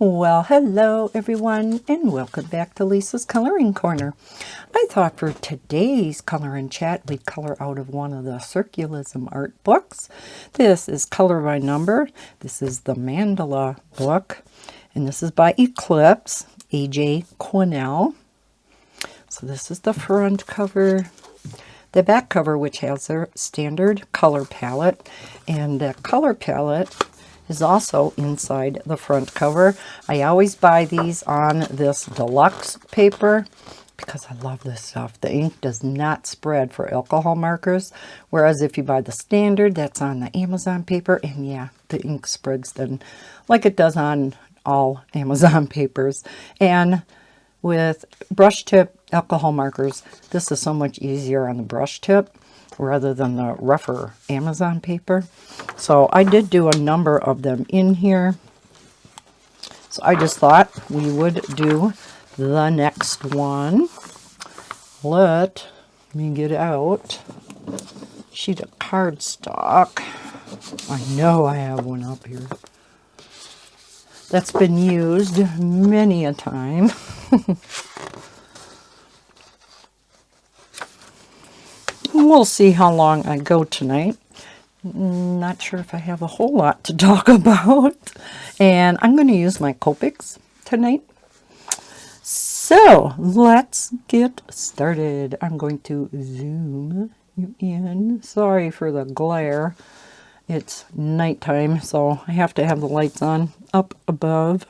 Well, hello everyone, and welcome back to Lisa's Coloring Corner. I thought for today's color and chat, we'd color out of one of the Circulism Art Books. This is Color by Number. This is the Mandala book, and this is by Eclipse, Ajay Quinnell. So this is the front cover. The back cover, which has their standard color palette, and the color palette is also inside the front cover. I always buy these on this deluxe paper because I love this stuff. The ink does not spread for alcohol markers, whereas if you buy the standard, that's on the Amazon paper, and yeah, the ink spreads then like it does on all Amazon papers. And with brush tip alcohol markers, this is so much easier on the brush tip rather than the rougher Amazon paper. So I did do a number of them in here. So I just thought we would do the next one. Let me get out sheet of cardstock. I know I have one up here that's been used many a time. We'll see how long I go tonight. Not sure if I have a whole lot to talk about. And I'm going to use my Copics tonight. So let's get started. I'm going to zoom you in. Sorry for the glare. It's nighttime, so I have to have the lights on up above.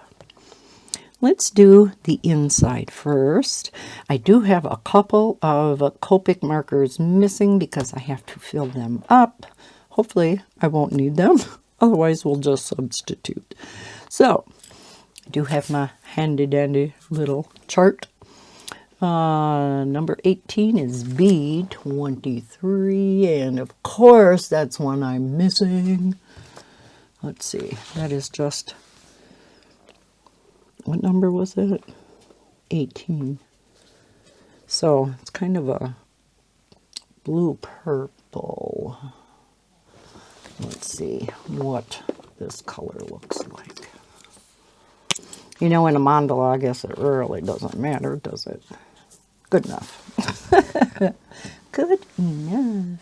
Let's do the inside first. I do have a couple of Copic markers missing because I have to fill them up. Hopefully I won't need them. Otherwise we'll just substitute. So I do have my handy dandy little chart. Number 18 is B23, and of course that's one I'm missing. Let's see, that is just, what number was it? 18. So it's kind of a blue purple. Let's see what this color looks like. You know, in a mandala, I guess it really doesn't matter, does it? Good enough. Good enough.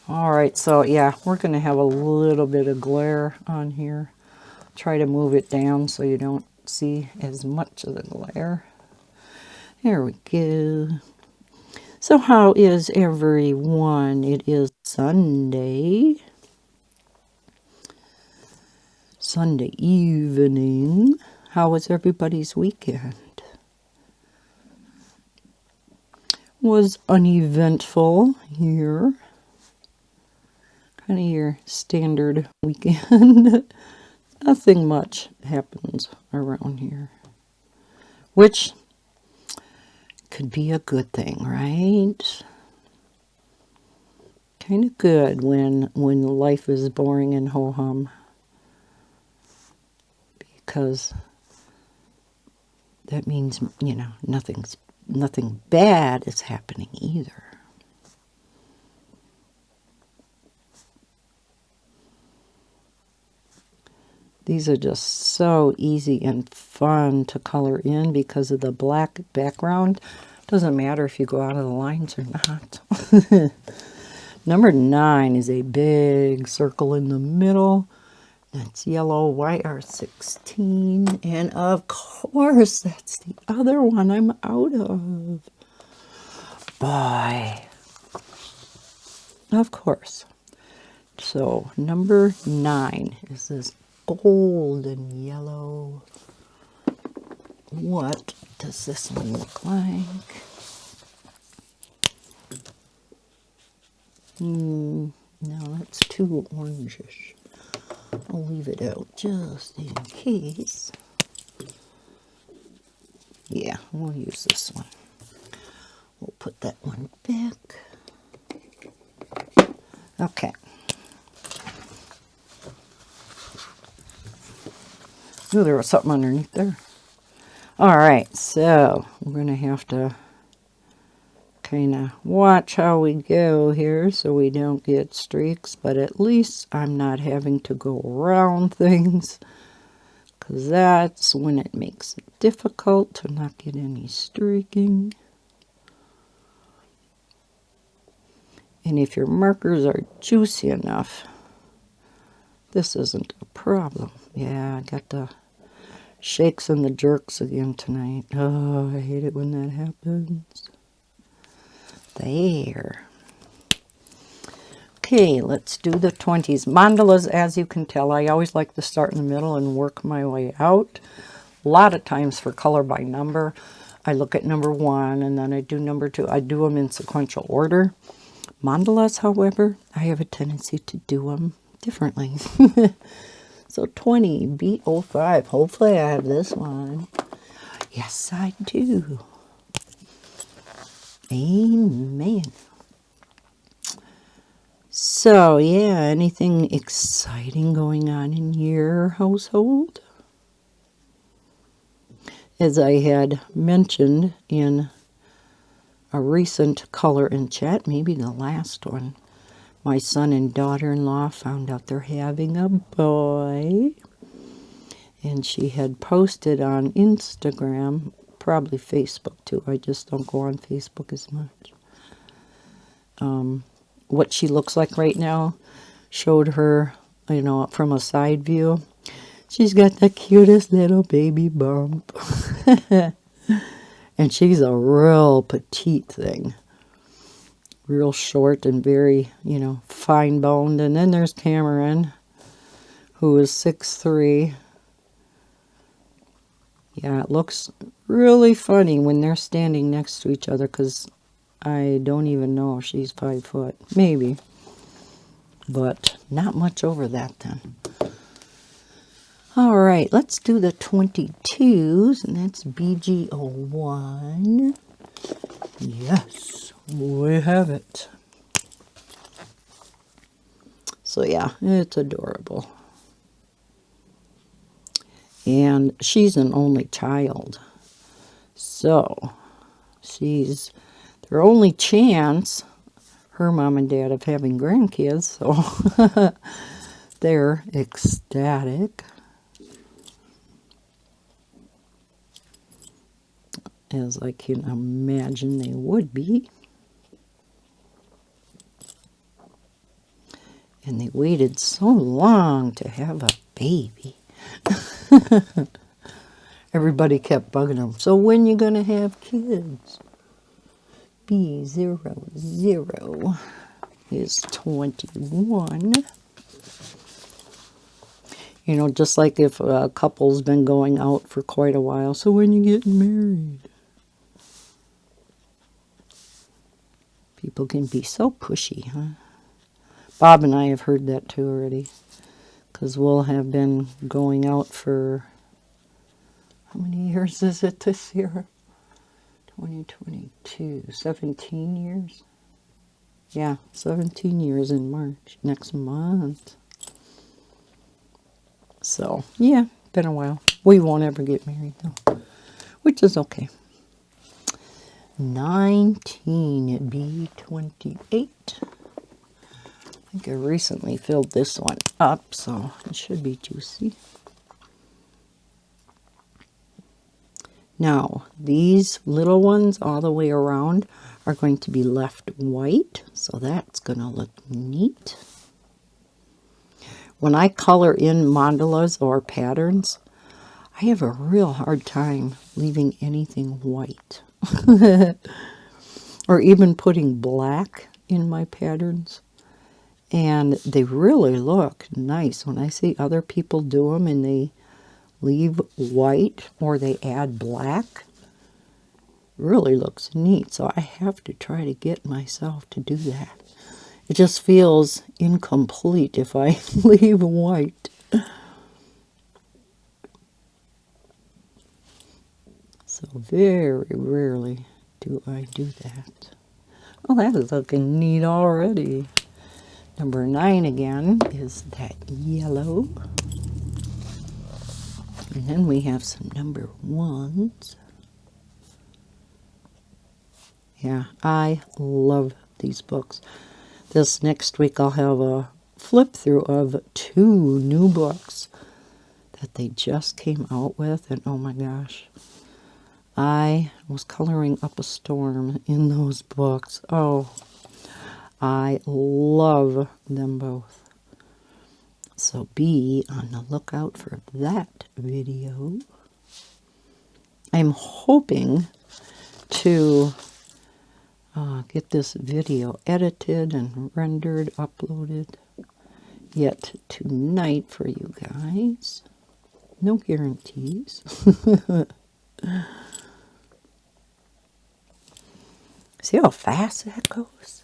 All right, so yeah, we're going to have a little bit of glare on here. Try to move it down so you don't see as much of the glare. There we go. So how is everyone? It is Sunday evening. How was everybody's weekend? Was uneventful here. Kind of your standard weekend. Nothing much happens around here, which could be a good thing, right? Kind of good when life is boring and ho-hum, because that means, you know, nothing bad is happening either. These are just so easy and fun to color in because of the black background. Doesn't matter if you go out of the lines or not. Number 9 is a big circle in the middle. That's yellow, YR16. And of course, that's the other one I'm out of. Boy. Of course. So number 9 is this gold and yellow. What does this one look like? No, that's too orangish. I'll leave it out just in case. Yeah, we'll use this one. We'll put that one back. Okay. Ooh, there was something underneath there. All right, so we're going to have to kind of watch how we go here so we don't get streaks, but at least I'm not having to go around things because that's when it makes it difficult to not get any streaking. And if your markers are juicy enough, this isn't a problem. Yeah, I got the shakes and the jerks again tonight. Oh, I hate it when that happens. There. Okay, let's do the 20s. Mandalas, as you can tell, I always like to start in the middle and work my way out. A lot of times for color by number, I look at number 1 and then I do number 2. I do them in sequential order. Mandalas, however, I have a tendency to do them differently. So 20, B05. Hopefully I have this one. Yes, I do. Amen. So, yeah, anything exciting going on in your household? As I had mentioned in a recent color and chat, maybe the last one, my son and daughter-in-law found out they're having a boy. And she had posted on Instagram, probably Facebook too, I just don't go on Facebook as much, what she looks like right now. Showed her, you know, from a side view. She's got the cutest little baby bump. And she's a real petite thing. Real short and very, you know, fine-boned. And then there's Cameron, who is 6'3". Yeah, it looks really funny when they're standing next to each other, because I don't even know if she's 5 foot. Maybe. But not much over that then. All right, let's do the 22s, and that's BG01. Yes, we have it. So yeah, it's adorable. And she's an only child. So she's their only chance, her mom and dad, of having grandkids. So they're ecstatic. As I can imagine they would be. And they waited so long to have a baby. Everybody kept bugging them. So when you gonna have kids? B00 is 21. You know, just like if a couple's been going out for quite a while. So when you getting married? People can be so pushy, huh? Bob and I have heard that too already. Because we'll have been going out for, how many years is it this year? 2022, 17 years? Yeah, 17 years in March, next month. So, yeah, been a while. We won't ever get married though, which is okay. 19, B28. I think I recently filled this one up, so it should be juicy. Now, these little ones all the way around are going to be left white, so that's going to look neat. When I color in mandalas or patterns, I have a real hard time leaving anything white. Or even putting black in my patterns. And they really look nice. When I see other people do them and they leave white or they add black, really looks neat. So I have to try to get myself to do that. It just feels incomplete if I leave white. So very rarely do I do that. Well, that is looking neat already. Number 9 again is that yellow. And then we have some number 1s. Yeah, I love these books. This next week I'll have a flip through of 2 new books that they just came out with, and oh my gosh, I was coloring up a storm in those books. Oh, I love them both. So be on the lookout for that video. I'm hoping to get this video edited and rendered, uploaded yet tonight for you guys. No guarantees. See how fast that goes?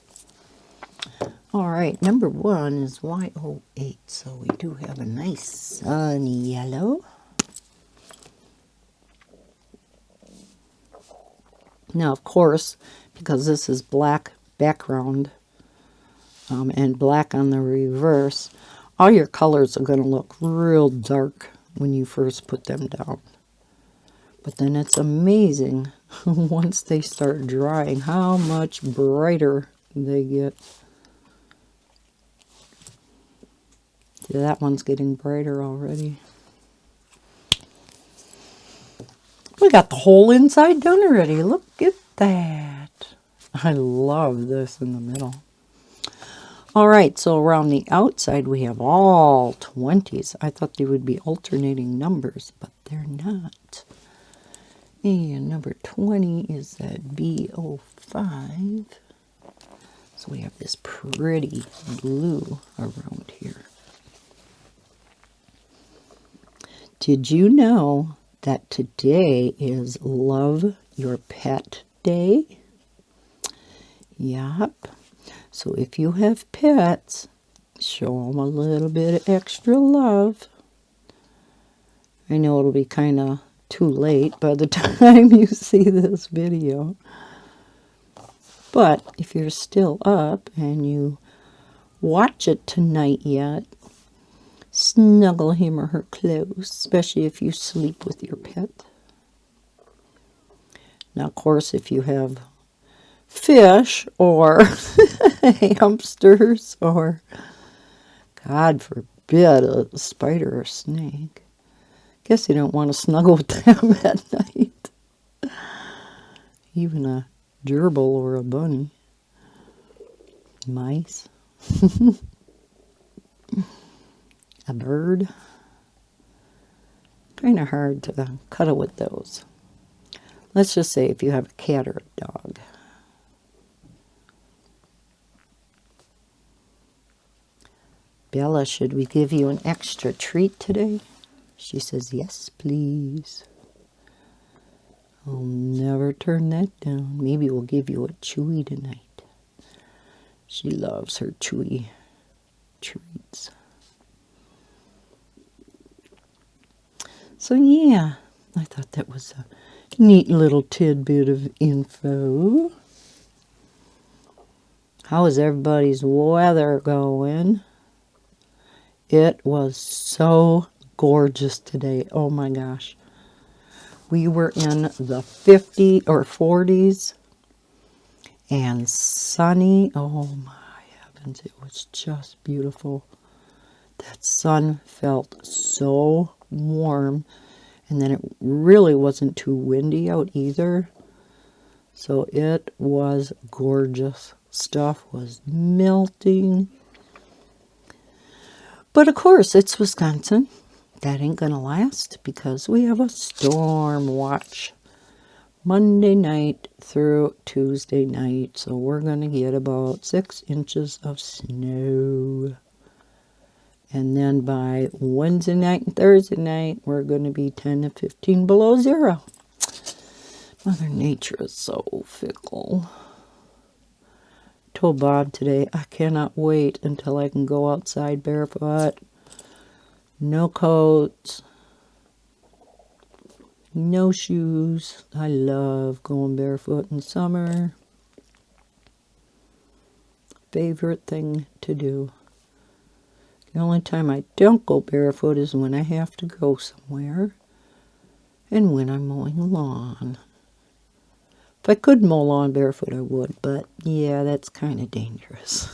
All right, number 1 is Y08, so we do have a nice sunny yellow. Now, of course, because this is black background and black on the reverse, all your colors are going to look real dark when you first put them down. But then it's amazing once they start drying how much brighter they get. See, that one's getting brighter already. We got the whole inside done already. Look at that. I love this in the middle. All right, so around the outside we have all 20s. I thought they would be alternating numbers, but they're not. And number 20 is that B05. So we have this pretty blue around here. Did you know that today is Love Your Pet Day? Yup. So if you have pets, show them a little bit of extra love. I know it'll be kind of too late by the time you see this video. But if you're still up and you watch it tonight yet, snuggle him or her close, especially if you sleep with your pet. Now, of course, if you have fish or hamsters or, God forbid, a spider or snake, guess you don't want to snuggle with them at night. Even a gerbil or a bunny. Mice. A bird. Kind of hard to cuddle with those. Let's just say if you have a cat or a dog. Bella, should we give you an extra treat today? She says, yes, please. I'll never turn that down. Maybe we'll give you a chewy tonight. She loves her chewy treats. So yeah, I thought that was a neat little tidbit of info. How is everybody's weather going? It was so gorgeous today. Oh my gosh. We were in the 50 or 40s and sunny. Oh my heavens, it was just beautiful. That sun felt so warm, and then it really wasn't too windy out either. So it was gorgeous. Stuff was melting. But of course, it's Wisconsin. That ain't gonna last because we have a storm watch Monday night through Tuesday night. So we're gonna get about 6 inches of snow. And then by Wednesday night and Thursday night, we're gonna be 10 to 15 below zero. Mother Nature is so fickle. Told Bob today, I cannot wait until I can go outside barefoot. No coats. No shoes. I love going barefoot in summer. Favorite thing to do. The only time I don't go barefoot is when I have to go somewhere and when I'm mowing lawn. If I could mow lawn barefoot, I would, but yeah, that's kind of dangerous.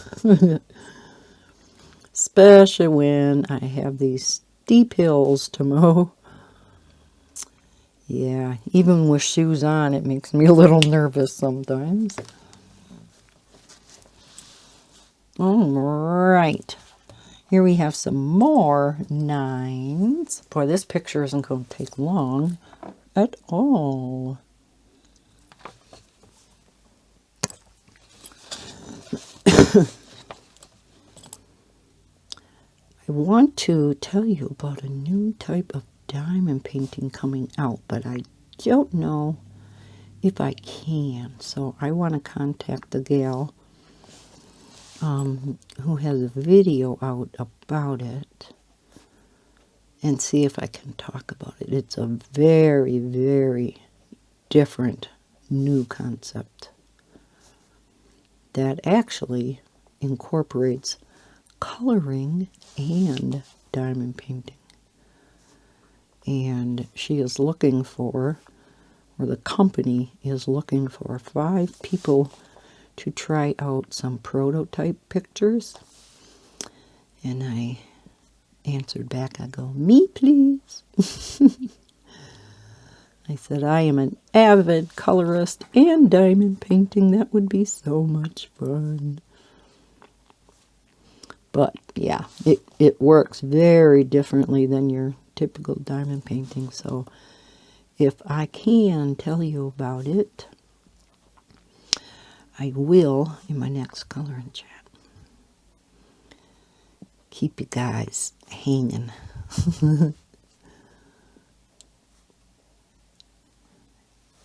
Especially when I have these steep hills to mow. Yeah, even with shoes on, it makes me a little nervous sometimes. All right. Here we have some more 9s. Boy, this picture isn't going to take long at all. I want to tell you about a new type of diamond painting coming out, but I don't know if I can. So I want to contact the gal who has a video out about it and see if I can talk about it. It's a very, very different new concept that actually incorporates coloring and diamond painting. And she is looking for, or the company is looking for, 5 people to try out some prototype pictures. And I answered back, I go, me please. I said, I am an avid colorist and diamond painting. That would be so much fun. But yeah, it works very differently than your typical diamond painting. So if I can tell you about it, I will in my next color and chat. Keep you guys hanging.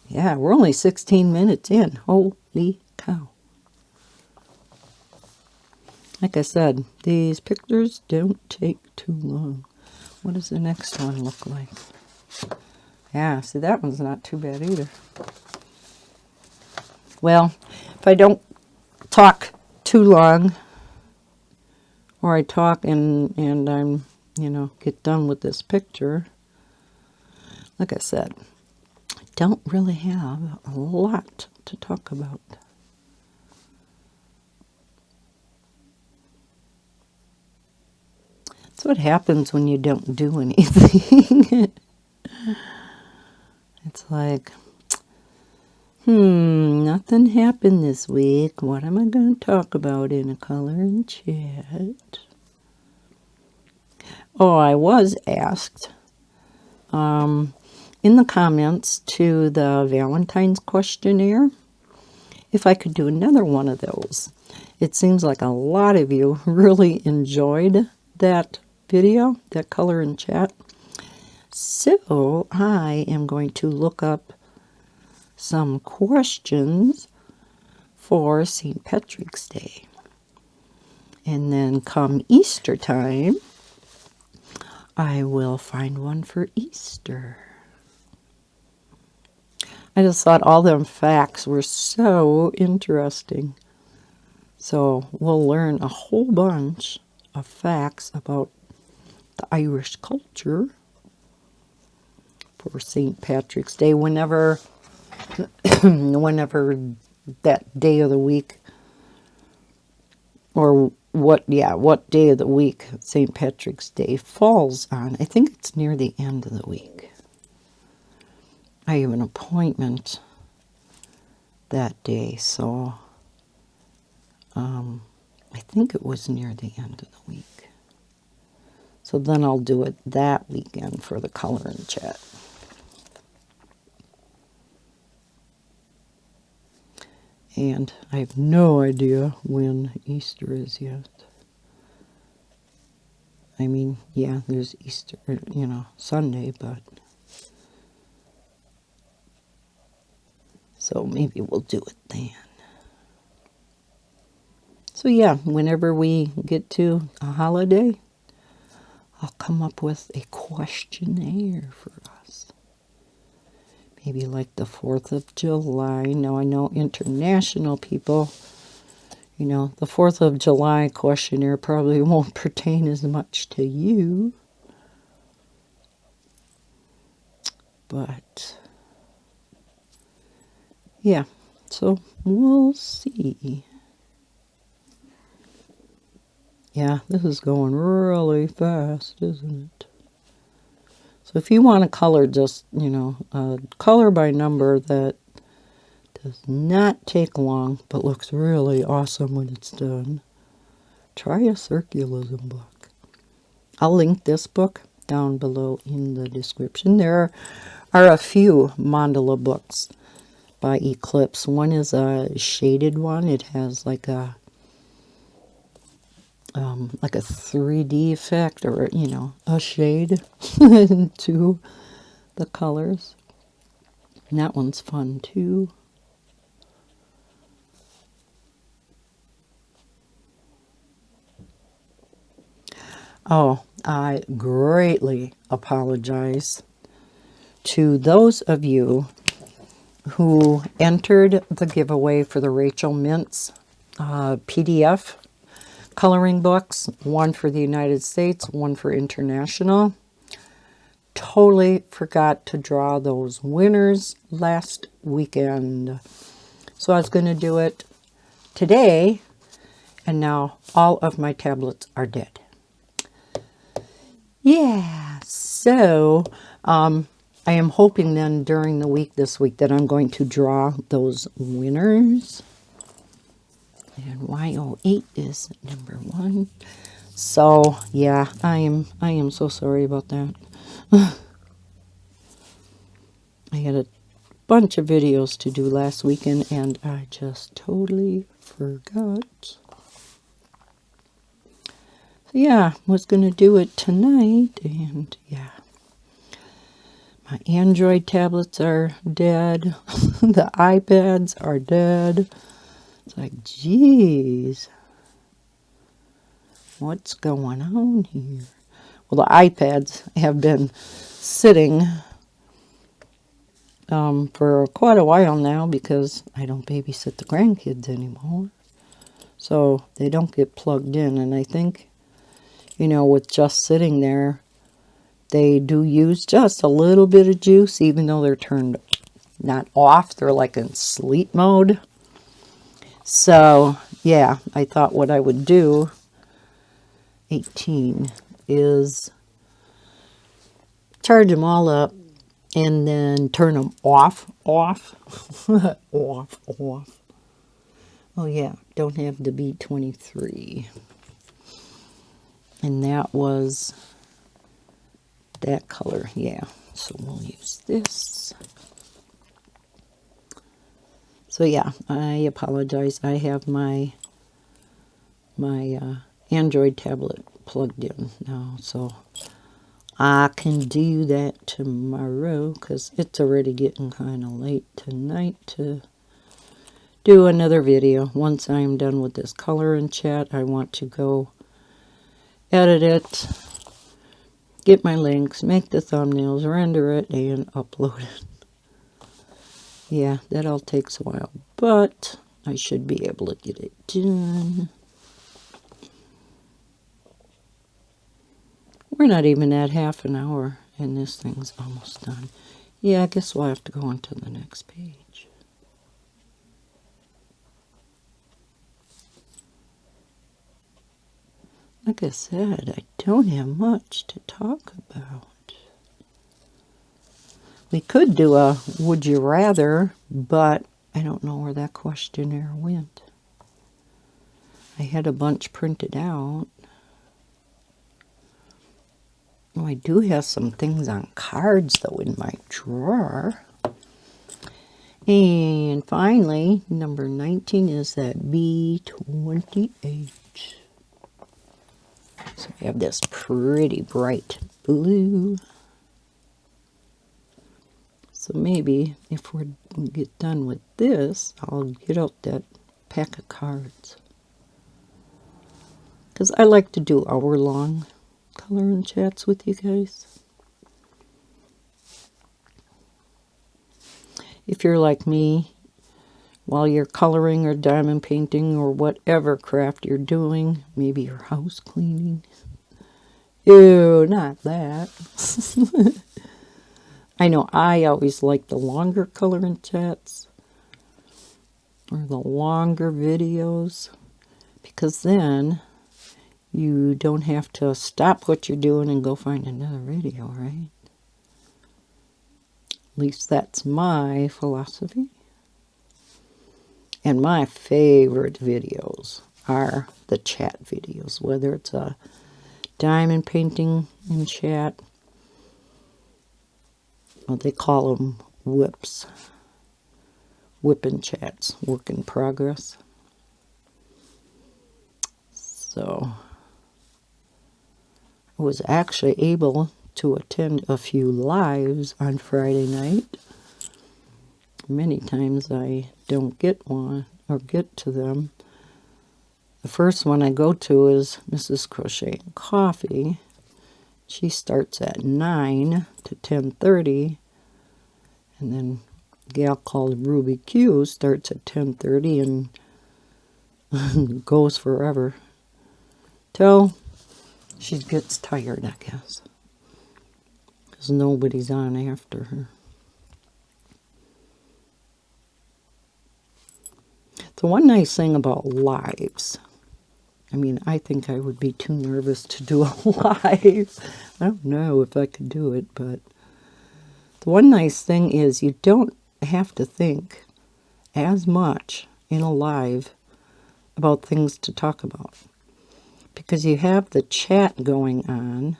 Yeah, we're only 16 minutes in. Holy cow. Like I said, these pictures don't take too long. What does the next one look like? Yeah, see, that one's not too bad either. Well, if I don't talk too long, or I talk and I'm, get done with this picture, like I said, I don't really have a lot to talk about. That's what happens when you don't do anything. It's like, nothing happened this week. What am I going to talk about in a color and chat? Oh, I was asked in the comments to the Valentine's questionnaire if I could do another one of those. It seems like a lot of you really enjoyed that video, that color and chat. So I am going to look up some questions for St. Patrick's Day. And then come Easter time, I will find one for Easter. I just thought all them facts were so interesting. So we'll learn a whole bunch of facts about the Irish culture for St. Patrick's Day, whenever that day of the week, or what day of the week St. Patrick's Day falls on. I think it's near the end of the week. I have an appointment that day, so I think it was near the end of the week. So then I'll do it that weekend for the color and chat. And I have no idea when Easter is yet. I mean, yeah, there's Easter, Sunday, but... So maybe we'll do it then. So yeah, whenever we get to a holiday, I'll come up with a questionnaire for us. Maybe like the 4th of July. Now I know international people, the 4th of July questionnaire probably won't pertain as much to you. But, yeah, so we'll see. Yeah, this is going really fast, isn't it? So if you want to color just, you know, color by number that does not take long, but looks really awesome when it's done, try a Circulism book. I'll link this book down below in the description. There are a few mandala books by Eclipse. One is a shaded one. It has like a 3D effect, or, you know, a shade to the colors. And that one's fun too. Oh, I greatly apologize to those of you who entered the giveaway for the Rachel Mintz PDF coloring books, one for the United States, one for international. Totally forgot to draw those winners last weekend. So I was going to do it today, and now all of my tablets are dead. Yeah, so I am hoping then during the week this week that I'm going to draw those winners. And Y08 is number 1. So yeah, I am so sorry about that. I had a bunch of videos to do last weekend and I just totally forgot. So yeah, was going to do it tonight, and yeah. My Android tablets are dead. The iPads are dead. It's like, geez, what's going on here? Well, the iPads have been sitting for quite a while now because I don't babysit the grandkids anymore. So they don't get plugged in. And I think, you know, with just sitting there, they do use just a little bit of juice, even though they're turned not off. They're like in sleep mode. So, yeah, I thought what I would do, 18, is charge them all up and then turn them off. Off. Oh, yeah, don't have the B23. And that was that color, yeah. So we'll use this. So yeah, I apologize. I have my Android tablet plugged in now, so I can do that tomorrow because it's already getting kind of late tonight to do another video. Once I'm done with this color and chat, I want to go edit it, get my links, make the thumbnails, render it, and upload it. Yeah, that all takes a while, but I should be able to get it done. We're not even at half an hour, and this thing's almost done. Yeah, I guess we'll have to go on to the next page. Like I said, I don't have much to talk about. We could do a would you rather, but I don't know where that questionnaire went. I had a bunch printed out. Oh, I do have some things on cards, though, in my drawer. And finally, number 19 is that B28. So we have this pretty bright blue. So maybe if we get done with this, I'll get out that pack of cards. Because I like to do hour-long color and chats with you guys. If you're like me, while you're coloring or diamond painting or whatever craft you're doing, maybe you're house cleaning. Ew, not that. I know I always like the longer color and chats or the longer videos because then you don't have to stop what you're doing and go find another video, right? At least that's my philosophy. And my favorite videos are the chat videos, whether it's a diamond painting in chat. Well, they call them whips. Whipping chats, work in progress. So I was actually able to attend a few lives on Friday night. Many times I don't get one or get to them. The first one I go to is Mrs. Crochet and Coffee. She starts at 9 to 10:30, and then a gal called Ruby Q starts at 10:30 and goes forever till she gets tired, I guess, because nobody's on after her. The one nice thing about lives, I mean, I think I would be too nervous to do a live. I don't know if I could do it, but the one nice thing is you don't have to think as much in a live about things to talk about, because you have the chat going on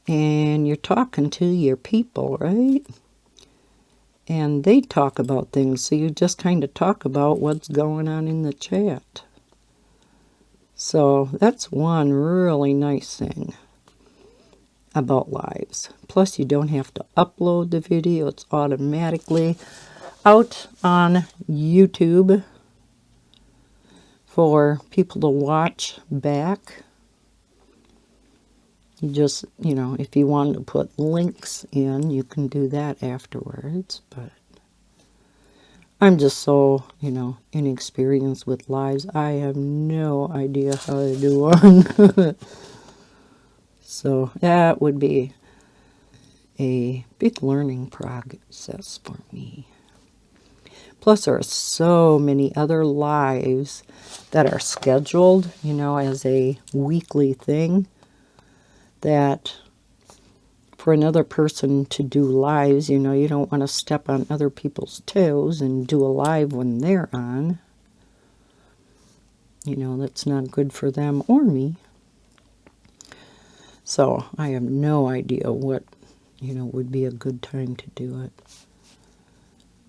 and you're talking to your people, right? And they talk about things, so you just kind of talk about what's going on in the chat. So that's one really nice thing about lives. Plus, you don't have to upload the video. It's automatically out on YouTube for people to watch back. You just, you know, if you want to put links in, you can do that afterwards. But I'm just so, you know, inexperienced with lives. I have no idea how to do one. So that would be a big learning process for me. Plus, there are so many other lives that are scheduled, you know, as a weekly thing, that for another person to do lives, you know, you don't want to step on other people's toes and do a live when they're on. You know, that's not good for them or me. So I have no idea what, you know, would be a good time to do it.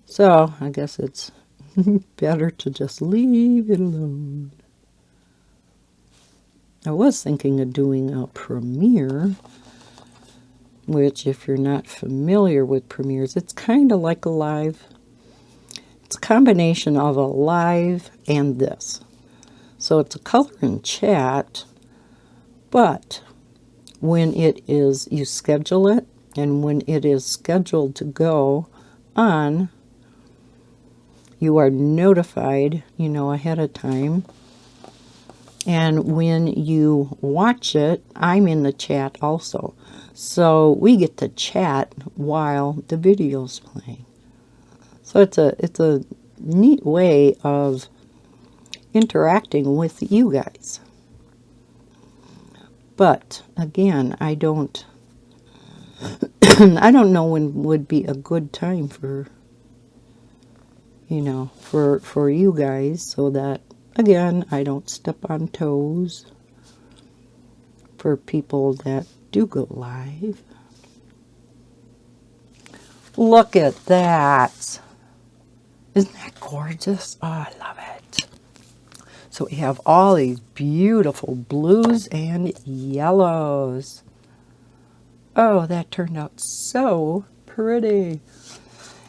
So I guess it's better to just leave it alone. I was thinking of doing a premiere, which, if you're not familiar with premieres, it's kind of like a live. It's a combination of a live and this. So it's a color and chat, but when it is, you schedule it, and when it is scheduled to go on, you are notified, you know, ahead of time. And when you watch it, I'm in the chat also. So we get to chat while the video's playing. So it's a neat way of interacting with you guys. But again, I don't know when would be a good time for, you know, for you guys, so that, again, I don't step on toes for people that do go live. Look at that. Isn't that gorgeous? Oh, I love it. So we have all these beautiful blues and yellows. Oh, that turned out so pretty.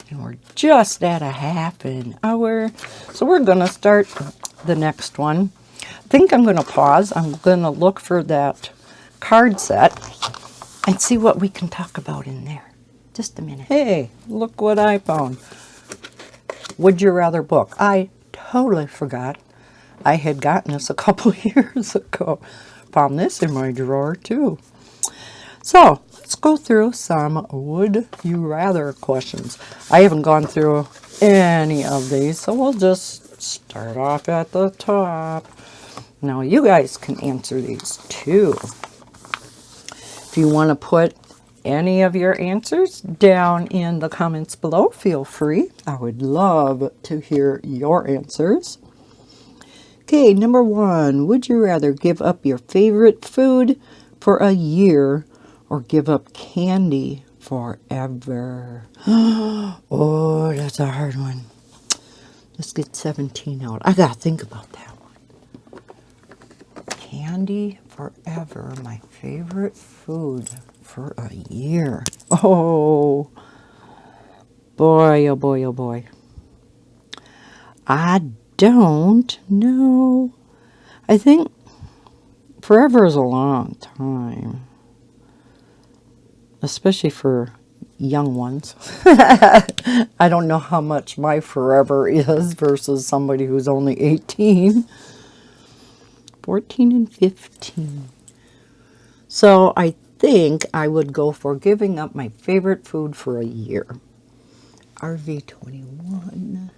And we're just at a half an hour. So we're going to start the next one. I think I'm going to pause. I'm going to look for that card set and see what we can talk about in there. Just a minute. Hey, look what I found. Would You Rather book. I totally forgot. I had gotten this a couple years ago. Found this in my drawer too. So let's go through some Would You Rather questions. I haven't gone through any of these, so we'll just start off at the top. Now you guys can answer these too. If you want to put any of your answers down in the comments below. Feel free. I would love to hear your answers. Okay, number 1. Would you rather give up your favorite food for a year or give up candy forever? Oh, that's a hard one. Let's get 17 out. I gotta think about that one. Candy forever, my favorite food for a year. Oh, boy, oh boy, oh boy. I don't know. I think forever is a long time, especially for young ones. I don't know how much my forever is versus somebody who's only 18, 14, and 15. So I think I would go for giving up my favorite food for a year. RV21.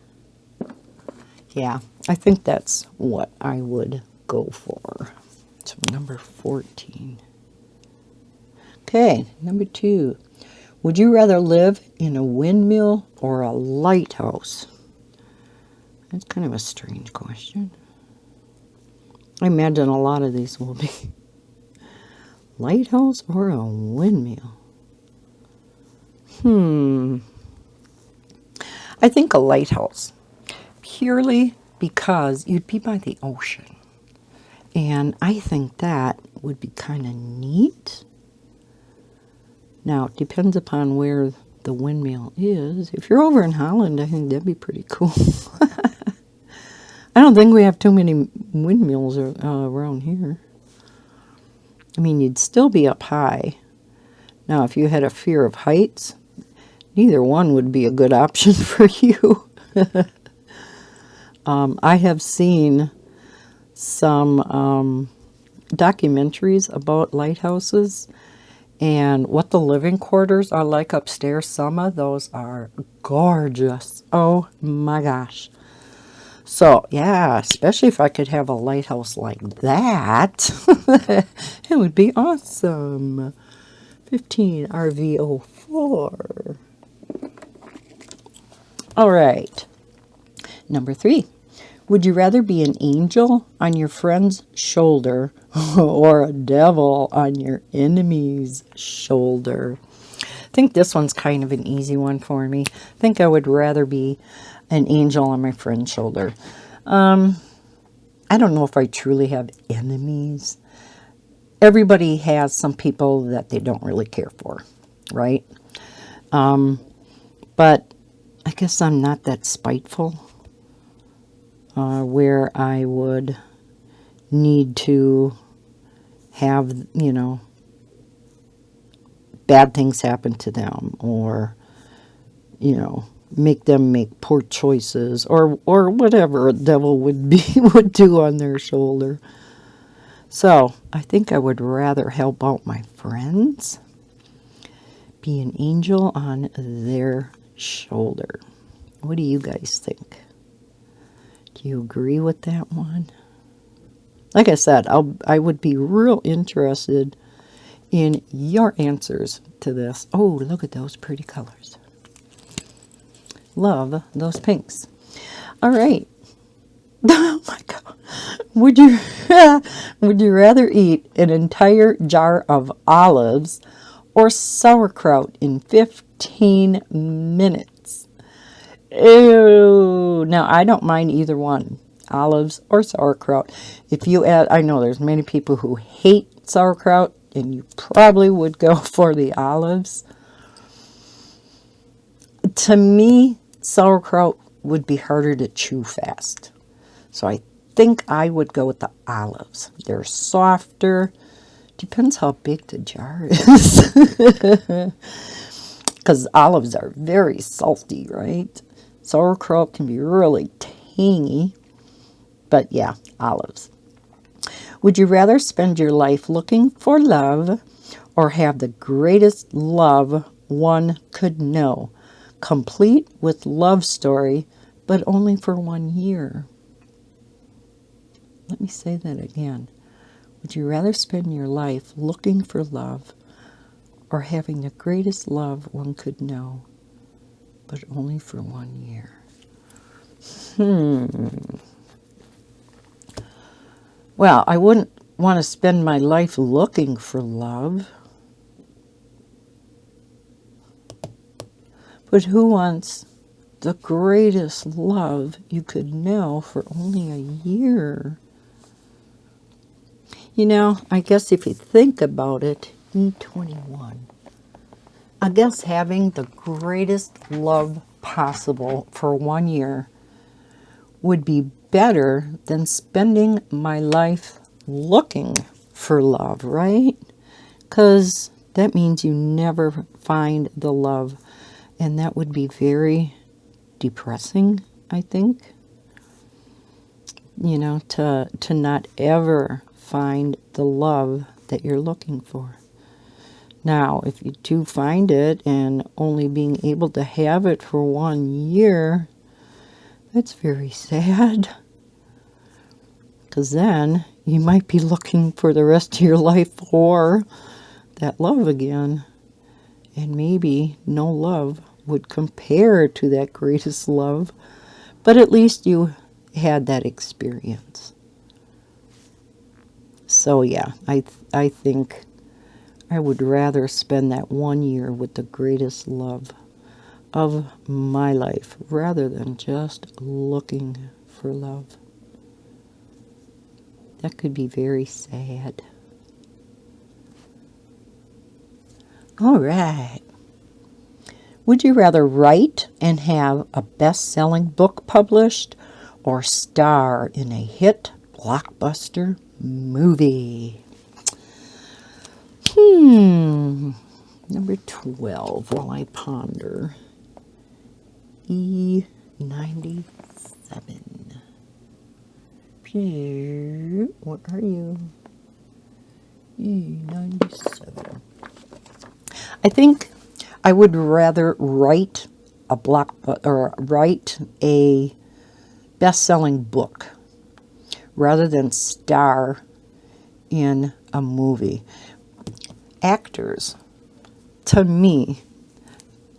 Yeah, I think that's what I would go for. So number 14. Okay, number 2. Would you rather live in a windmill or a lighthouse? That's kind of a strange question. I imagine a lot of these will be. Lighthouse or a windmill? I think a lighthouse. Purely because you'd be by the ocean. And I think that would be kind of neat. Now, it depends upon where the windmill is. If you're over in Holland, I think that'd be pretty cool. I don't think we have too many windmills around here. I mean, you'd still be up high. Now, if you had a fear of heights, neither one would be a good option for you. I have seen some documentaries about lighthouses and what the living quarters are like upstairs. Some of those are gorgeous. Oh my gosh. So yeah, especially if I could have a lighthouse like that, it would be awesome. 15 RV04. All right. Number 3. Would you rather be an angel on your friend's shoulder or a devil on your enemy's shoulder? I think this one's kind of an easy one for me. I think I would rather be an angel on my friend's shoulder. I don't know if I truly have enemies. Everybody has some people that they don't really care for, right? But I guess I'm not that spiteful. Where I would need to have, you know, bad things happen to them, or, you know, make them make poor choices, or whatever a devil would do on their shoulder. So I think I would rather help out my friends, be an angel on their shoulder. What do you guys think? Do you agree with that one? Like I said, I would be real interested in your answers to this. Oh, look at those pretty colors. Love those pinks. All right. Oh my God. Would you rather eat an entire jar of olives or sauerkraut in 15 minutes? Ew. Now, I don't mind either one, olives or sauerkraut. If you add, I know there's many people who hate sauerkraut, and you probably would go for the olives. To me, sauerkraut would be harder to chew fast. So I think I would go with the olives. They're softer. Depends how big the jar is. Because olives are very salty, right? Sauerkraut can be really tangy. But yeah, olives. Would you rather spend your life looking for love or have the greatest love one could know, complete with love story, but only for 1 year? Let me say that again. Would you rather spend your life looking for love or having the greatest love one could know, but only for 1 year? Well, I wouldn't want to spend my life looking for love. But who wants the greatest love you could know for only a year? You know, I guess if you think about it, E21. I guess having the greatest love possible for 1 year would be better than spending my life looking for love, right? Because that means you never find the love, and that would be very depressing, I think. You know, to not ever find the love that you're looking for. Now, if you do find it and only being able to have it for 1 year, that's very sad. Because then you might be looking for the rest of your life for that love again. And maybe no love would compare to that greatest love. But at least you had that experience. So yeah, I think I would rather spend that 1 year with the greatest love of my life rather than just looking for love. That could be very sad. All right. Would you rather write and have a best-selling book published or star in a hit blockbuster movie? Number 12, while I ponder. E97. What are you? E97. I think I would rather write write a best-selling book rather than star in a movie. Actors, to me,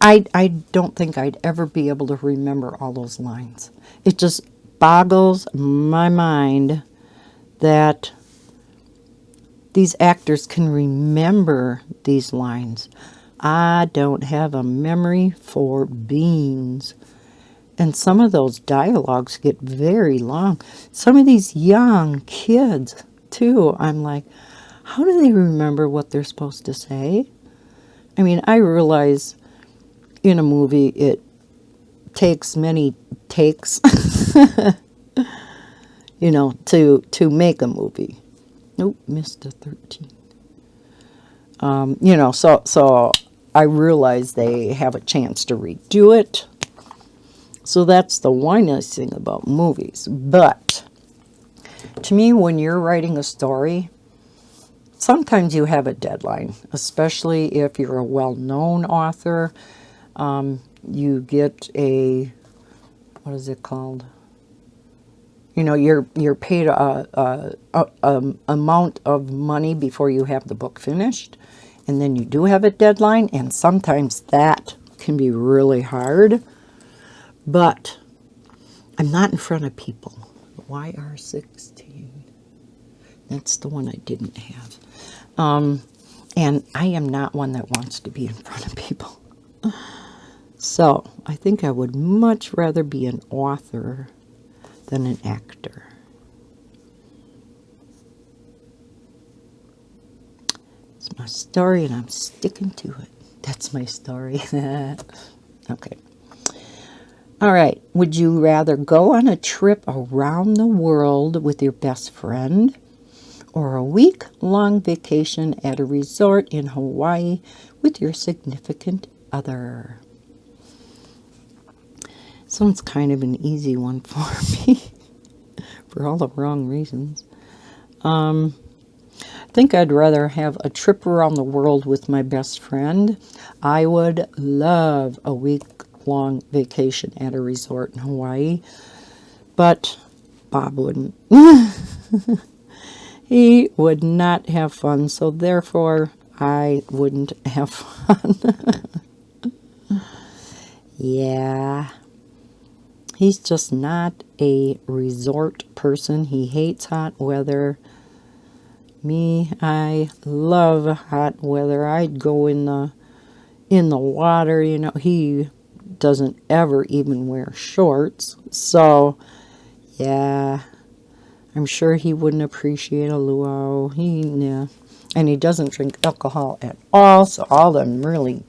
I don't think I'd ever be able to remember all those lines. It just boggles my mind that these actors can remember these lines. I don't have a memory for beans. And some of those dialogues get very long. Some of these young kids, too, I'm like, how do they remember what they're supposed to say? I mean, I realize in a movie it takes many takes, you know, to make a movie. Nope, missed a 13. You know, so I realize they have a chance to redo it. So that's the one nice thing about movies. But to me, when you're writing a story, sometimes you have a deadline, especially if you're a well-known author. You get a, what is it called? You know, you're paid a amount of money before you have the book finished, and then you do have a deadline, and sometimes that can be really hard. But I'm not in front of people. YR16. That's the one I didn't have. And I am not one that wants to be in front of people. So I think I would much rather be an author than an actor. It's my story and I'm sticking to it. That's my story. Okay. All right. Would you rather go on a trip around the world with your best friend or a week-long vacation at a resort in Hawaii with your significant other? This one's kind of an easy one for me for all the wrong reasons. I think I'd rather have a trip around the world with my best friend. I would love a week-long vacation at a resort in Hawaii, but Bob wouldn't. He would not have fun, so therefore I wouldn't have fun. Yeah. He's just not a resort person. He hates hot weather. Me, I love hot weather. I'd go in the water, you know. He doesn't ever even wear shorts. So, yeah, I'm sure he wouldn't appreciate a luau. Yeah. And he doesn't drink alcohol at all. So all them really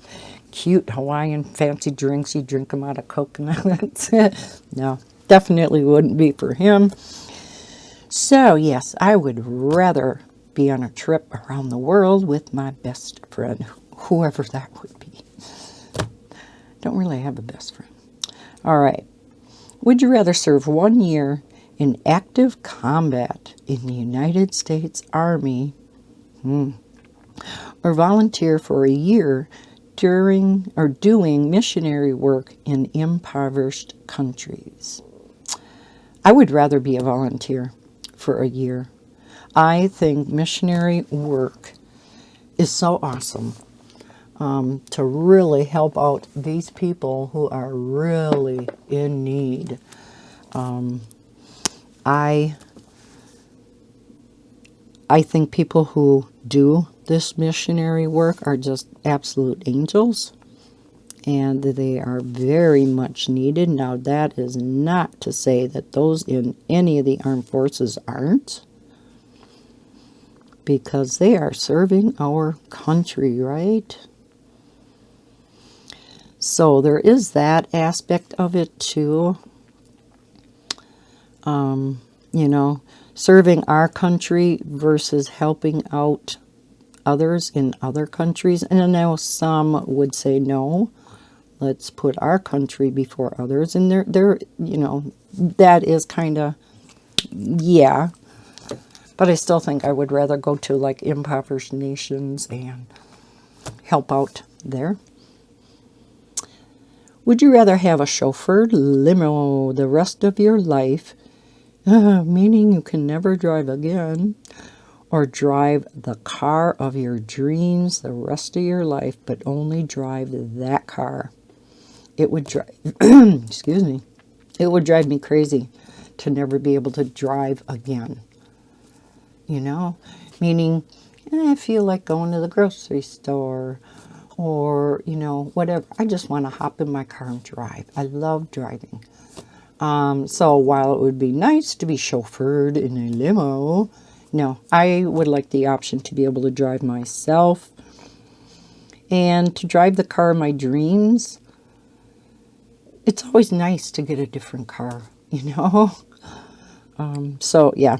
cute Hawaiian fancy drinks, you drink them out of coconuts. No, definitely wouldn't be for him. So, yes, I would rather be on a trip around the world with my best friend, whoever that would be. Don't really have a best friend. All right. Would you rather serve 1 year in active combat in the United States Army or volunteer for a year doing missionary work in impoverished countries? I would rather be a volunteer for a year. I think missionary work is so awesome, to really help out these people who are really in need. I think people who do this missionary work are just absolute angels, and they are very much needed. Now, that is not to say that those in any of the armed forces aren't, because they are serving our country, right? So there is that aspect of it too. You know, serving our country versus helping out others in other countries. And I know some would say, no, let's put our country before others. And they're you know, that is kind of, yeah. But I still think I would rather go to like impoverished nations and help out there. Would you rather have a chauffeured limo the rest of your life, meaning you can never drive again, or drive the car of your dreams the rest of your life, but only drive that car? It would drive, excuse me, it would drive me crazy to never be able to drive again. You know, meaning I feel like going to the grocery store or, you know, whatever. I just want to hop in my car and drive. I love driving. So while it would be nice to be chauffeured in a limo, no, I would like the option to be able to drive myself and to drive the car of my dreams. It's always nice to get a different car, you know. So, yeah.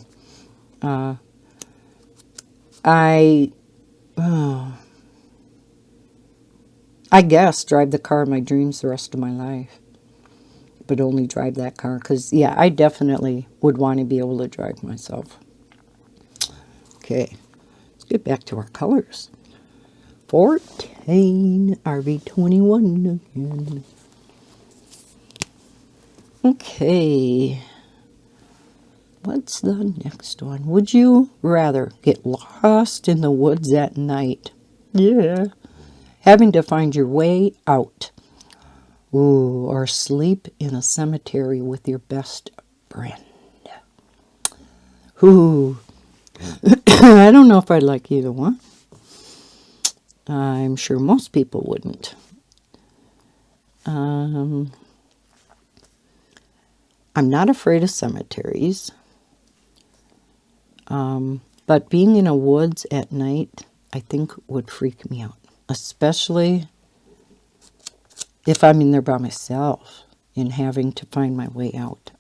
I guess drive the car of my dreams the rest of my life, but only drive that car, because, yeah, I definitely would want to be able to drive myself. Okay, let's get back to our colors. 14, RV21 again. Okay, what's the next one? Would you rather get lost in the woods at night? Yeah. Having to find your way out. Ooh, or sleep in a cemetery with your best friend. Ooh. I don't know if I'd like either one. I'm sure most people wouldn't. I'm not afraid of cemeteries. But being in a woods at night, I think would freak me out. Especially if I'm in there by myself and having to find my way out.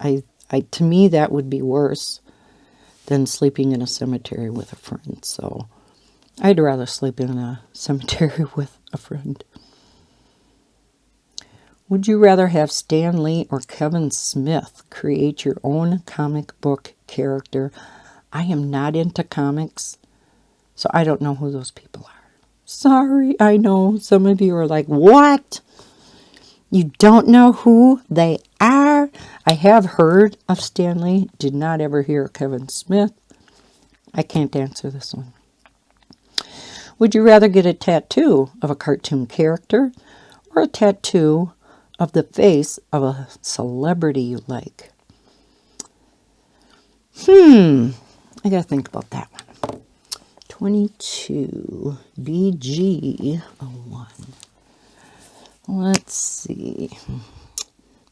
To me, that would be worse than sleeping in a cemetery with a friend. So I'd rather sleep in a cemetery with a friend. Would you rather have Stan Lee or Kevin Smith create your own comic book character? I am not into comics, so I don't know who those people are. Sorry, I know some of you are like, what? You don't know who they are? I have heard of Stan Lee, did not ever hear of Kevin Smith. I can't answer this one. Would you rather get a tattoo of a cartoon character or a tattoo of the face of a celebrity you like? I gotta think about that one. 22 BG01. Let's see.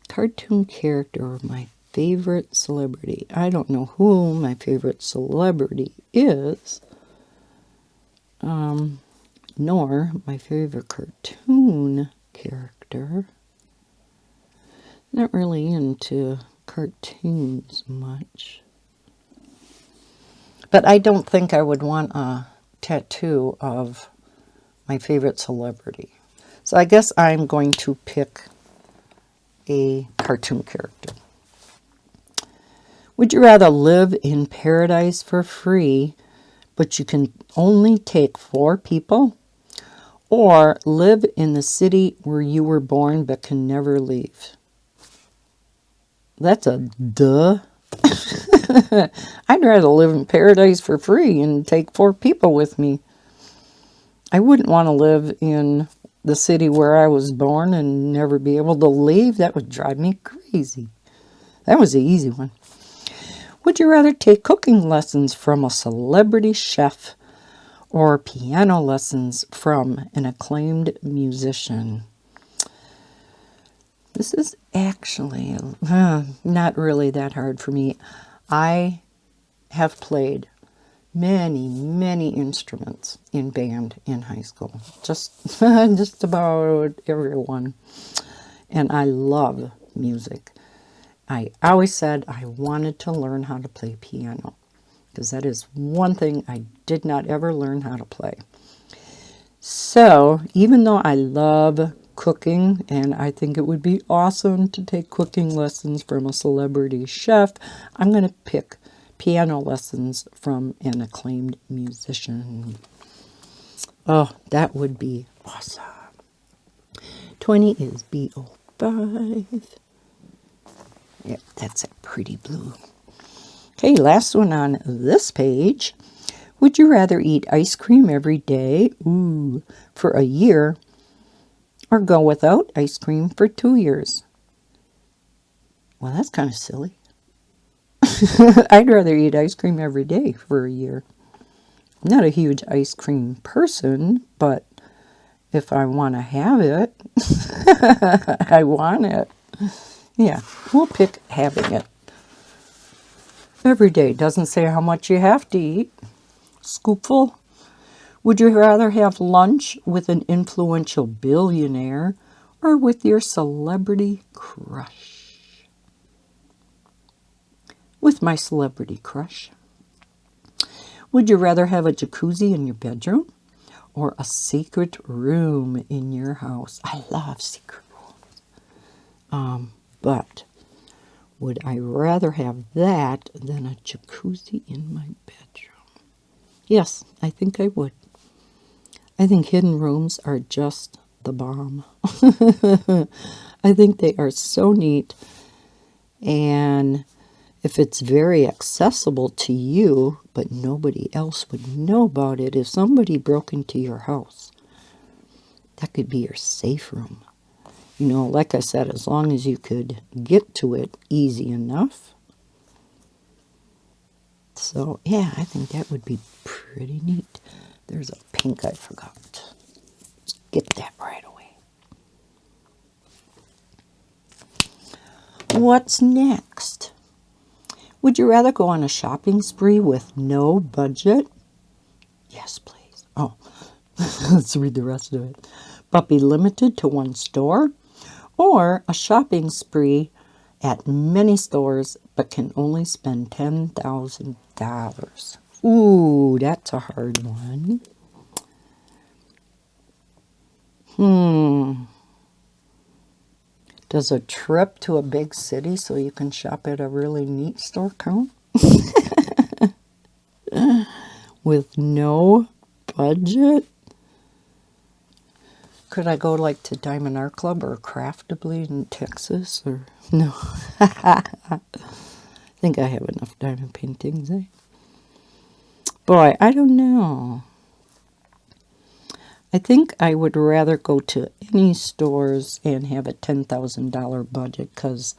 Cartoon character or my favorite celebrity. I don't know who my favorite celebrity is. Nor my favorite cartoon character. Not really into cartoons much. But I don't think I would want a tattoo of my favorite celebrity. So I guess I'm going to pick a cartoon character. Would you rather live in paradise for free, but you can only take 4 people? Or live in the city where you were born but can never leave? That's a duh. I'd rather live in paradise for free and take 4 people with me. I wouldn't want to live in the city where I was born and never be able to leave. That would drive me crazy. That was the easy one. Would you rather take cooking lessons from a celebrity chef or piano lessons from an acclaimed musician? This is actually not really that hard for me. I have played many instruments in band in high school. Just about everyone. And I love music. I always said I wanted to learn how to play piano, because that is one thing I did not ever learn how to play. So even though I love cooking, and I think it would be awesome to take cooking lessons from a celebrity chef, I'm going to pick piano lessons from an acclaimed musician. Oh, that would be awesome. 20 is B05. Yep, that's a pretty blue. Okay, last one on this page. Would you rather eat ice cream every day, for a year, or go without ice cream for 2 years? Well, that's kind of silly. I'd rather eat ice cream every day for a year. I'm not a huge ice cream person, but if I want to have it, I want it. Yeah, we'll pick having it every day. Doesn't say how much you have to eat. Scoopful. Would you rather have lunch with an influential billionaire or with your celebrity crush? With my celebrity crush. Would you rather have a jacuzzi in your bedroom or a secret room in your house? I love secret rooms. But would I rather have that than a jacuzzi in my bedroom? Yes, I think I would. I think hidden rooms are just the bomb. I think they are so neat. And if it's very accessible to you, but nobody else would know about it, if somebody broke into your house, that could be your safe room. You know, like I said, as long as you could get to it easy enough. So, yeah, I think that would be pretty neat. There's a pink I forgot. Let's get that right away. What's next? Would you rather go on a shopping spree with no budget? Yes, please. Oh, let's read the rest of it. But be limited to one store? Or a shopping spree at many stores, but can only spend $10,000. Ooh, that's a hard one. Does a trip to a big city so you can shop at a really neat store count? With no budget? Could I go like to Diamond Art Club or Craftably in Texas? Or no. I think I have enough diamond paintings, eh? Boy, I don't know. I think I would rather go to any stores and have a $10,000 budget because,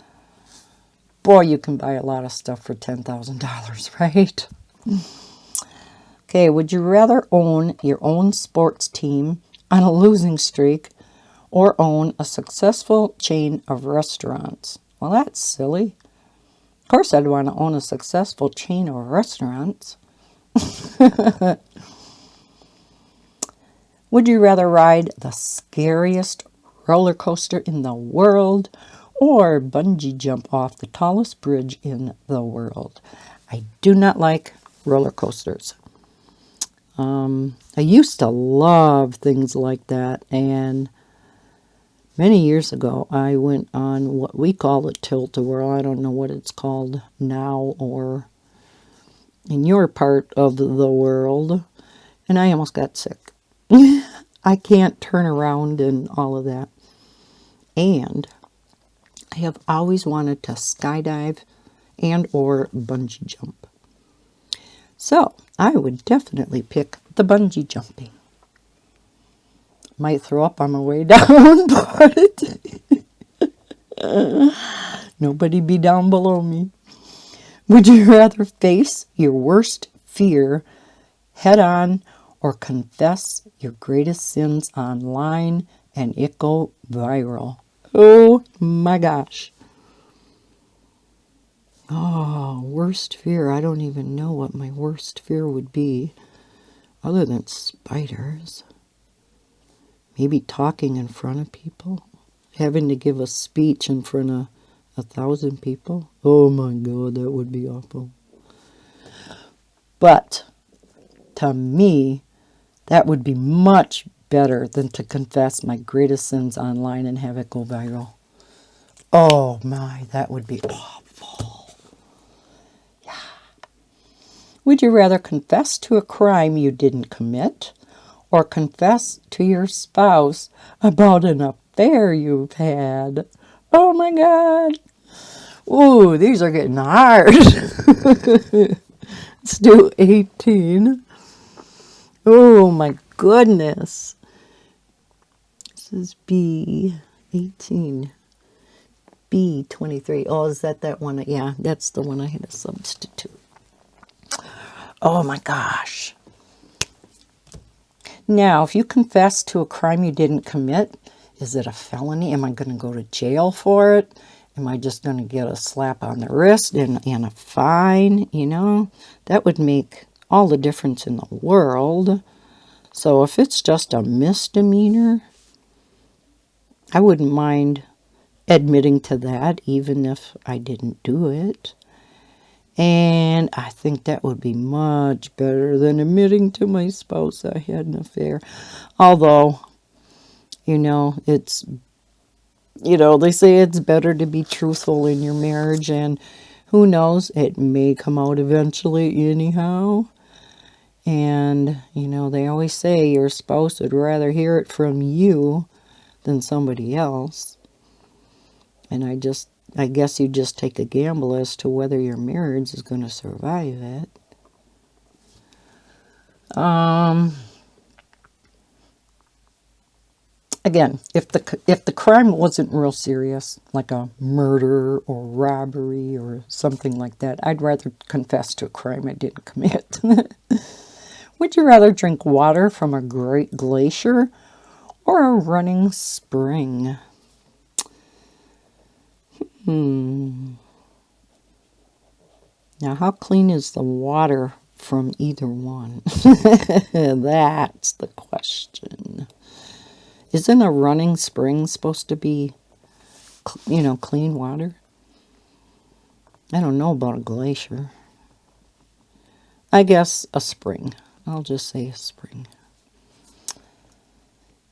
boy, you can buy a lot of stuff for $10,000, right? Okay, would you rather own your own sports team on a losing streak or own a successful chain of restaurants? Well, that's silly. Of course, I'd want to own a successful chain of restaurants. Would you rather ride the scariest roller coaster in the world or bungee jump off the tallest bridge in the world? I do not like roller coasters. I used to love things like that, and many years ago I went on what we call a tilt-a-whirl. I don't know what it's called now or in your part of the world, and I almost got sick. I can't turn around and all of that. And I have always wanted to skydive and or bungee jump. So I would definitely pick the bungee jumping. Might throw up on my way down, but nobody be down below me. Would you rather face your worst fear head on or confess your greatest sins online and it go viral? Oh my gosh. Oh, worst fear. I don't even know what my worst fear would be other than spiders. Maybe talking in front of people. Having to give a speech in front of 1,000 people. Oh my God, that would be awful. But to me, that would be much better than to confess my greatest sins online and have it go viral. Oh my, that would be awful. Yeah. Would you rather confess to a crime you didn't commit or confess to your spouse about an affair you've had? Oh my God. Ooh, these are getting hard. Let's do 18. Oh my goodness. This is B, 18. B, 23. Oh, is that one? Yeah, that's the one I had to substitute. Oh my gosh. Now, if you confess to a crime you didn't commit, is it a felony? Am I going to go to jail for it? Am I just going to get a slap on the wrist and a fine? You know, that would make all the difference in the world. So if it's just a misdemeanor, I wouldn't mind admitting to that, even if I didn't do it. And I think that would be much better than admitting to my spouse I had an affair. Although, you know, they say it's better to be truthful in your marriage, and who knows, it may come out eventually anyhow. And, they always say your spouse would rather hear it from you than somebody else. And I guess you just take a gamble as to whether your marriage is going to survive it. Again, if the crime wasn't real serious, like a murder or robbery or something like that, I'd rather confess to a crime I didn't commit. Would you rather drink water from a great glacier or a running spring? Now, how clean is the water from either one? That's the question. Isn't a running spring supposed to be, clean water? I don't know about a glacier. I guess a spring. I'll just say a spring.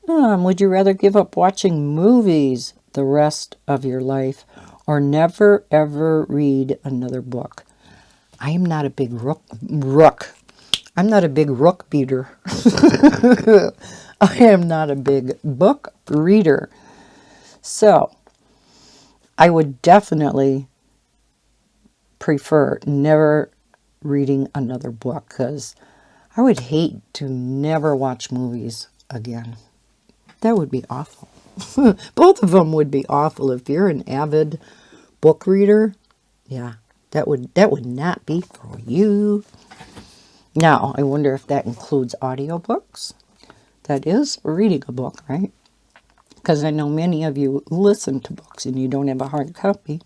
Would you rather give up watching movies the rest of your life or never, ever read another book? I am not a big rook. I'm not a big rook beater. I am not a big book reader. So, I would definitely prefer never reading another book because I would hate to never watch movies again. That would be awful. Both of them would be awful. If you're an avid book reader, yeah, that would not be for you. Now, I wonder if that includes audiobooks. That is reading a book, right? Because I know many of you listen to books and you don't have a hard copy.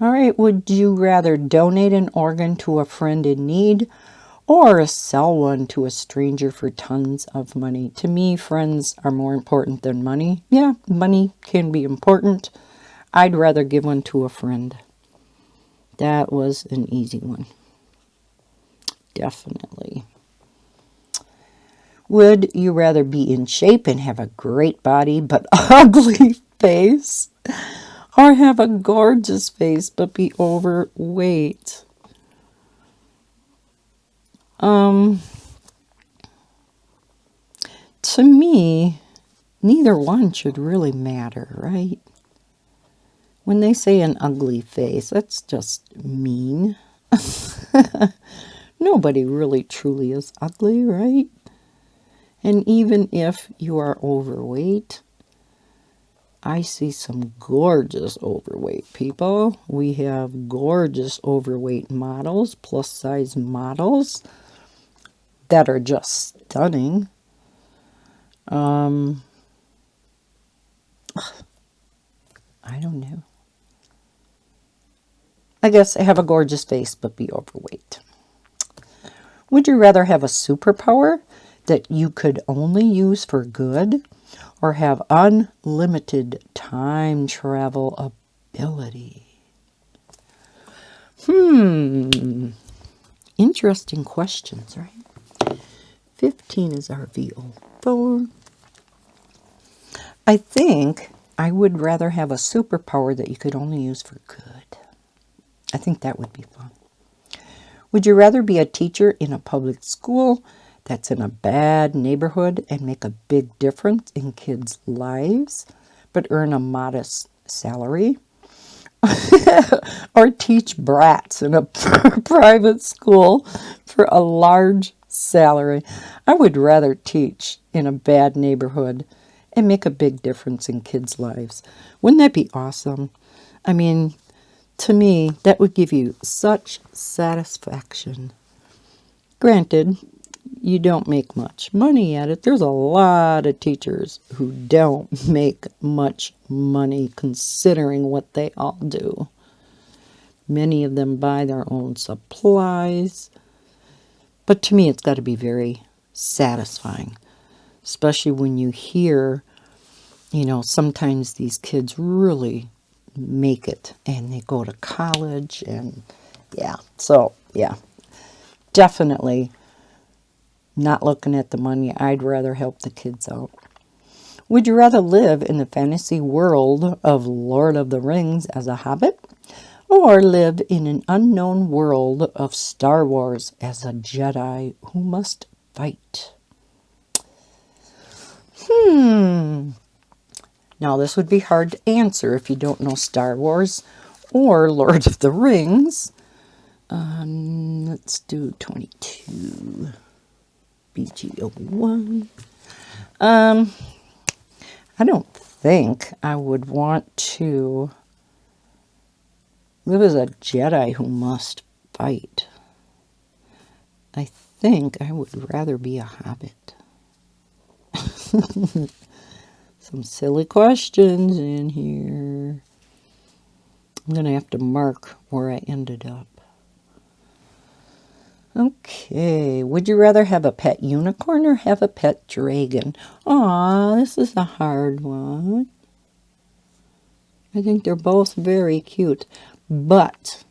All right, would you rather donate an organ to a friend in need or sell one to a stranger for tons of money? To me, friends are more important than money. Yeah, money can be important. I'd rather give one to a friend. That was an easy one. Definitely. Would you rather be in shape and have a great body but ugly face? Or have a gorgeous face but be overweight? To me, neither one should really matter, right? When they say an ugly face, that's just mean. Nobody really truly is ugly, right? And even if you are overweight, I see some gorgeous overweight people. We have gorgeous overweight models, plus size models that are just stunning. I don't know. I guess I have a gorgeous face but be overweight. Would you rather have a superpower that you could only use for good or have unlimited time travel ability? Interesting questions, right? 15 is our VO4. I think I would rather have a superpower that you could only use for good. I think that would be fun. Would you rather be a teacher in a public school that's in a bad neighborhood and make a big difference in kids' lives, but earn a modest salary? Or teach brats in a private school for a large salary? I would rather teach in a bad neighborhood and make a big difference in kids' lives. Wouldn't that be awesome? I mean, to me, that would give you such satisfaction. Granted, you don't make much money at it. There's a lot of teachers who don't make much money considering what they all do. Many of them buy their own supplies. But to me, it's got to be very satisfying, especially when you hear, sometimes these kids really make it and they go to college and definitely not looking at the money. I'd rather help the kids out. Would you rather live in the fantasy world of Lord of the Rings as a hobbit or live in an unknown world of Star Wars as a Jedi who must fight? Now, this would be hard to answer if you don't know Star Wars or Lord of the Rings. Let's do 22. BG01. I don't think I would want to live as a Jedi who must fight. I think I would rather be a hobbit. Some silly questions in here. I'm going to have to mark where I ended up. Okay, would you rather have a pet unicorn or have a pet dragon? Aw, this is a hard one. I think they're both very cute, but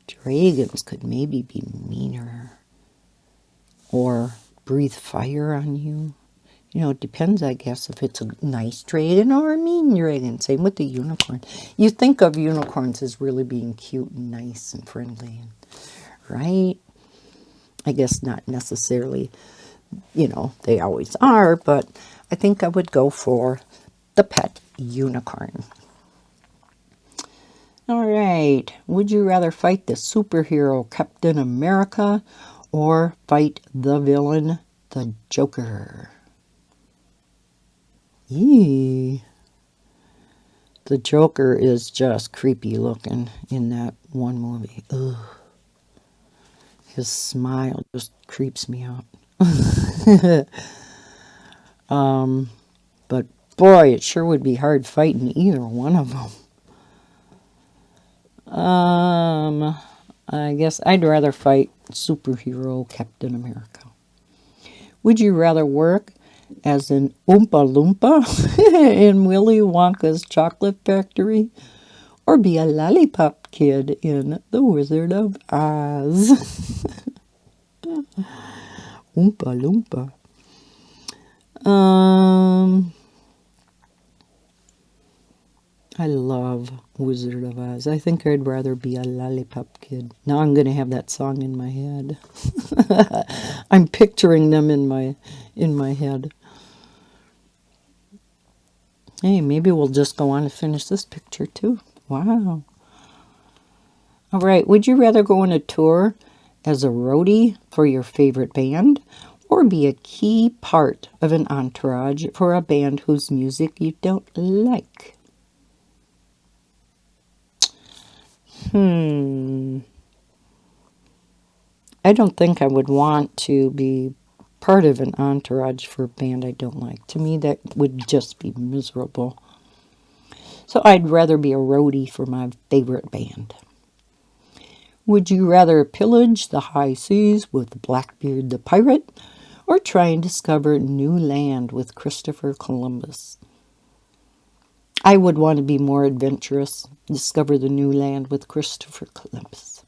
dragons could maybe be meaner or breathe fire on you. It depends, I guess, if it's a nice dragon or a mean dragon. Same with the unicorn. You think of unicorns as really being cute and nice and friendly, right? I guess not necessarily, they always are, but I think I would go for the pet unicorn. All right. Would you rather fight the superhero Captain America or fight the villain the Joker. Yee. The Joker is just creepy looking in that one movie. Ugh. His smile just creeps me out. But boy, it sure would be hard fighting either one of them. I guess I'd rather fight superhero Captain America. Would you rather work as an Oompa Loompa in Willy Wonka's chocolate factory, or be a lollipop kid in The Wizard of Oz? Oompa Loompa. I love Wizard of Oz. I think I'd rather be a lollipop kid. Now I'm going to have that song in my head. I'm picturing them in my head. Hey, maybe we'll just go on and finish this picture too. Wow. All right, would you rather go on a tour as a roadie for your favorite band, or be a key part of an entourage for a band whose music you don't like? I don't think I would want to be part of an entourage for a band I don't like. To me, that would just be miserable. So I'd rather be a roadie for my favorite band. Would you rather pillage the high seas with Blackbeard the pirate, or try and discover new land with Christopher Columbus? I would want to be more adventurous, discover the new land with Christopher Columbus.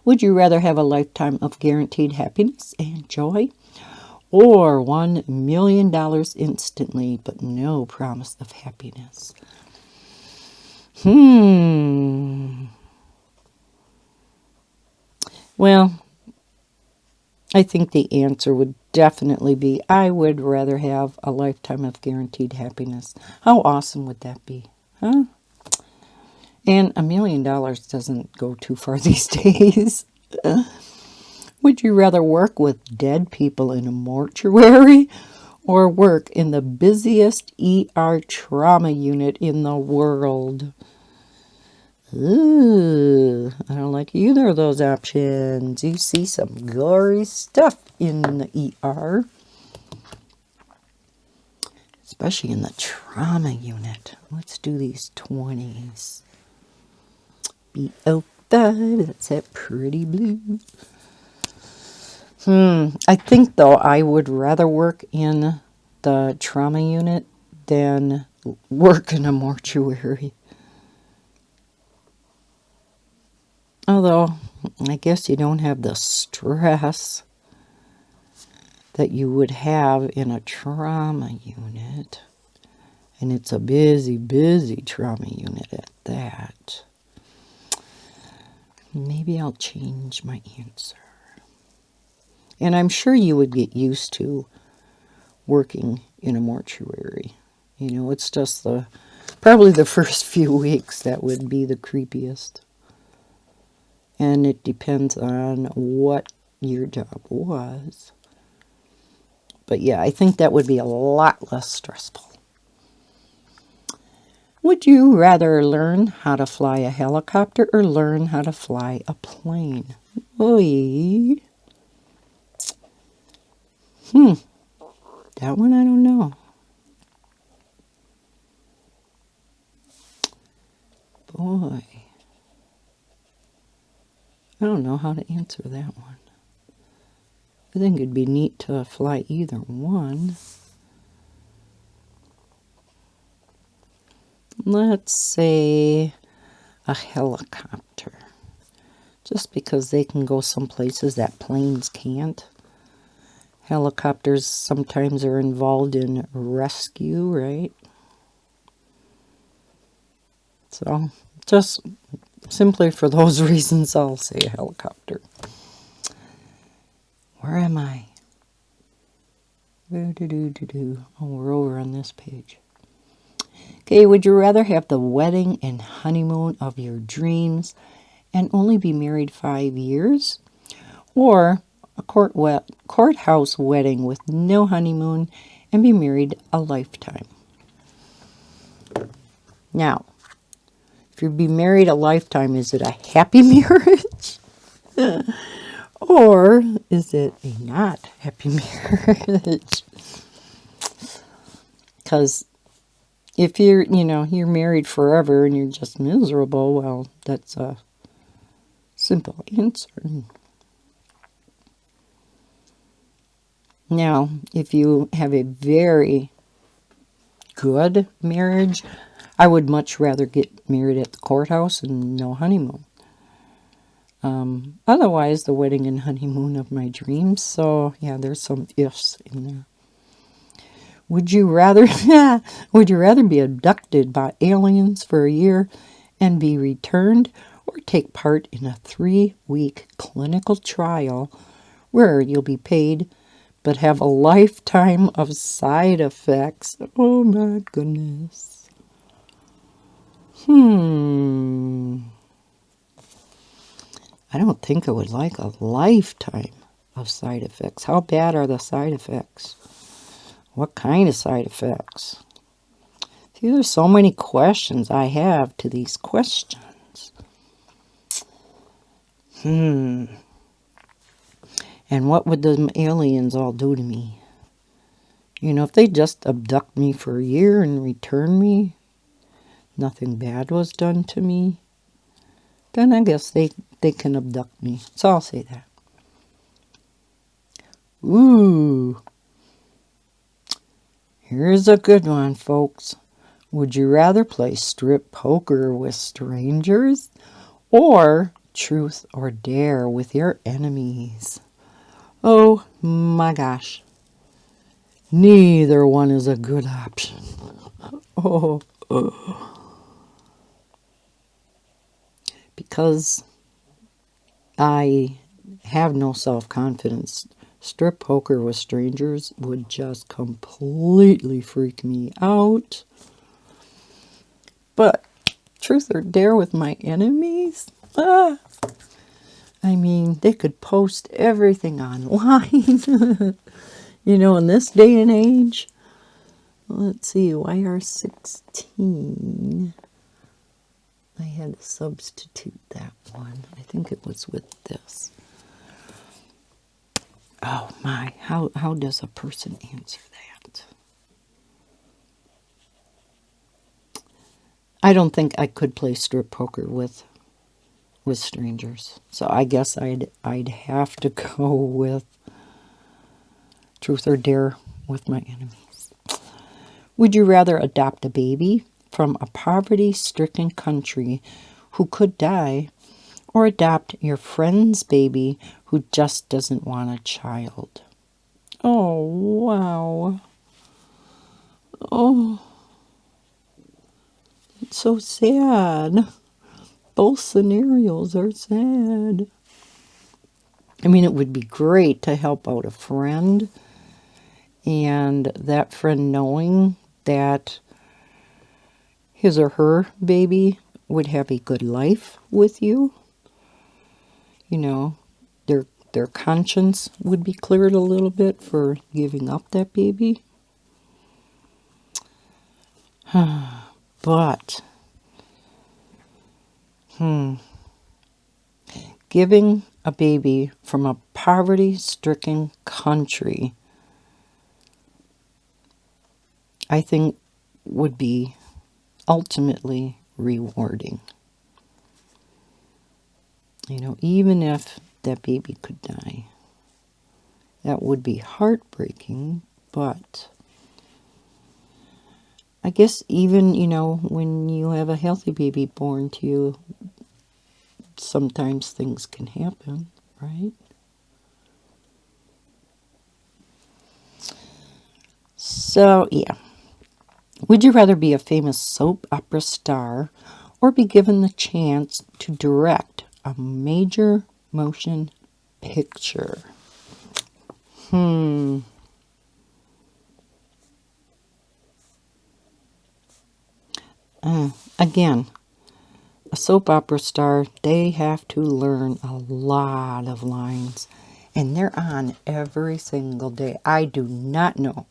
Would you rather have a lifetime of guaranteed happiness and joy, or $1 million instantly, but no promise of happiness? Well, I think the answer would definitely be I would rather have a lifetime of guaranteed happiness. How awesome would that be? Huh? And $1 million doesn't go too far these days. Would you rather work with dead people in a mortuary, or work in the busiest ER trauma unit in the world? Ooh, I don't like either of those options. You see some gory stuff in the ER. Especially in the trauma unit. Let's do these 20s. B05, that's that pretty blue. I think, though, I would rather work in the trauma unit than work in a mortuary. Although, I guess you don't have the stress that you would have in a trauma unit. And it's a busy, busy trauma unit at that. Maybe I'll change my answer. And I'm sure you would get used to working in a mortuary. You know, it's just probably the first few weeks that would be the creepiest. And it depends on what your job was. But yeah, I think that would be a lot less stressful. Would you rather learn how to fly a helicopter or learn how to fly a plane? Oy. That one I don't know. Boy. I don't know how to answer that one. I think it'd be neat to fly either one. Let's say a helicopter. Just because they can go some places that planes can't. Helicopters sometimes are involved in rescue, right? So, just simply for those reasons, I'll say a helicopter. Where am I? Oh, we're over on this page. Okay, would you rather have the wedding and honeymoon of your dreams and only be married 5 years? Or a courthouse wedding with no honeymoon, and be married a lifetime. Now, if you be married a lifetime, is it a happy marriage? Or is it a not happy marriage? Because if you're married forever and you're just miserable, well, that's a simple answer. Now, if you have a very good marriage, I would much rather get married at the courthouse and no honeymoon. Otherwise, the wedding and honeymoon of my dreams. So, yeah, there's some ifs in there. Would you rather be abducted by aliens for a year and be returned, or take part in a 3-week clinical trial where you'll be paid but have a lifetime of side effects? Oh my goodness. I don't think I would like a lifetime of side effects. How bad are the side effects? What kind of side effects? See, there's so many questions I have to these questions. And what would the aliens all do to me? If they just abduct me for a year and return me, nothing bad was done to me, then I guess they can abduct me. So I'll say that. Ooh. Here's a good one, folks. Would you rather play strip poker with strangers or truth or dare with your enemies? Oh my gosh. Neither one is a good option. Because I have no self-confidence. Strip poker with strangers would just completely freak me out. But truth or dare with my enemies? I mean, they could post everything online. In this day and age. Let's see, YR16. I had to substitute that one. I think it was with this. Oh my, how does a person answer that? I don't think I could play strip poker with strangers. So I guess I'd have to go with truth or dare with my enemies. Would you rather adopt a baby from a poverty-stricken country who could die, or adopt your friend's baby who just doesn't want a child? Oh, wow. Oh, it's so sad. Both scenarios are sad. I mean, it would be great to help out a friend, and that friend knowing that his or her baby would have a good life with you. Their conscience would be cleared a little bit for giving up that baby. But, giving a baby from a poverty-stricken country, I think, would be ultimately rewarding. Even if that baby could die, that would be heartbreaking, but I guess even, when you have a healthy baby born to you, sometimes things can happen, right? So, yeah. Would you rather be a famous soap opera star or be given the chance to direct a major motion picture? Again, a soap opera star, they have to learn a lot of lines And they're on every single day. I do not know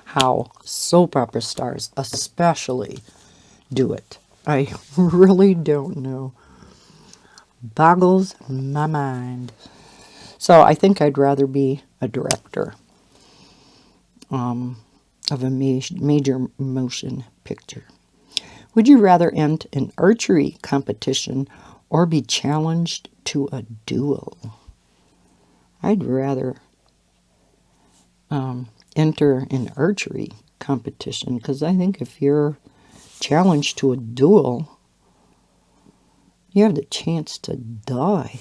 how soap opera stars especially do it. I really don't know. Boggles my mind. So I think I'd rather be a director of a major motion picture. Would you rather enter an archery competition or be challenged to a duel? I'd rather enter an archery competition, because I think if you're challenged to a duel, you have the chance to die.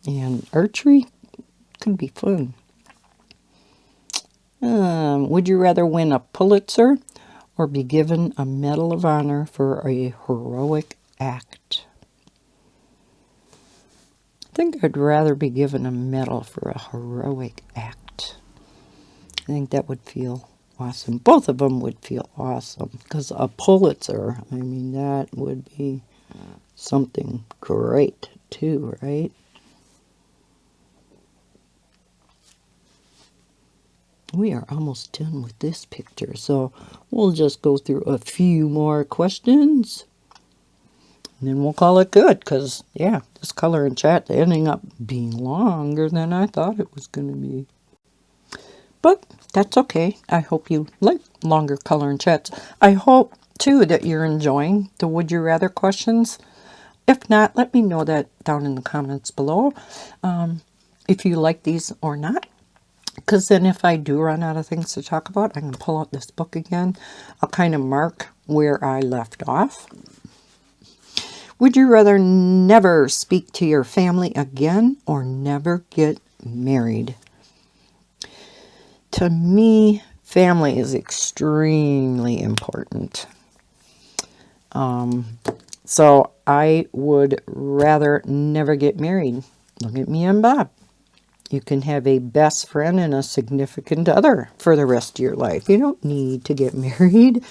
And archery could be fun. Would you rather win a Pulitzer or be given a Medal of Honor for a heroic act? I think I'd rather be given a medal for a heroic act. I think that would feel awesome. Both of them would feel awesome, because a Pulitzer, I mean, that would be something great too, right? We are almost done with this picture, so we'll just go through a few more questions. And then we'll call it good, because, yeah, this color and chat ending up being longer than I thought it was going to be. But that's okay. I hope you like longer color and chats. I hope, too, that you're enjoying the Would You Rather questions. If not, let me know that down in the comments below, if you like these or not. Because then if I do run out of things to talk about, I can pull out this book again. I'll kind of mark where I left off. Would you rather never speak to your family again or never get married? To me, family is extremely important. So I would rather never get married. Look at me and Bob. You can have a best friend and a significant other for the rest of your life. You don't need to get married.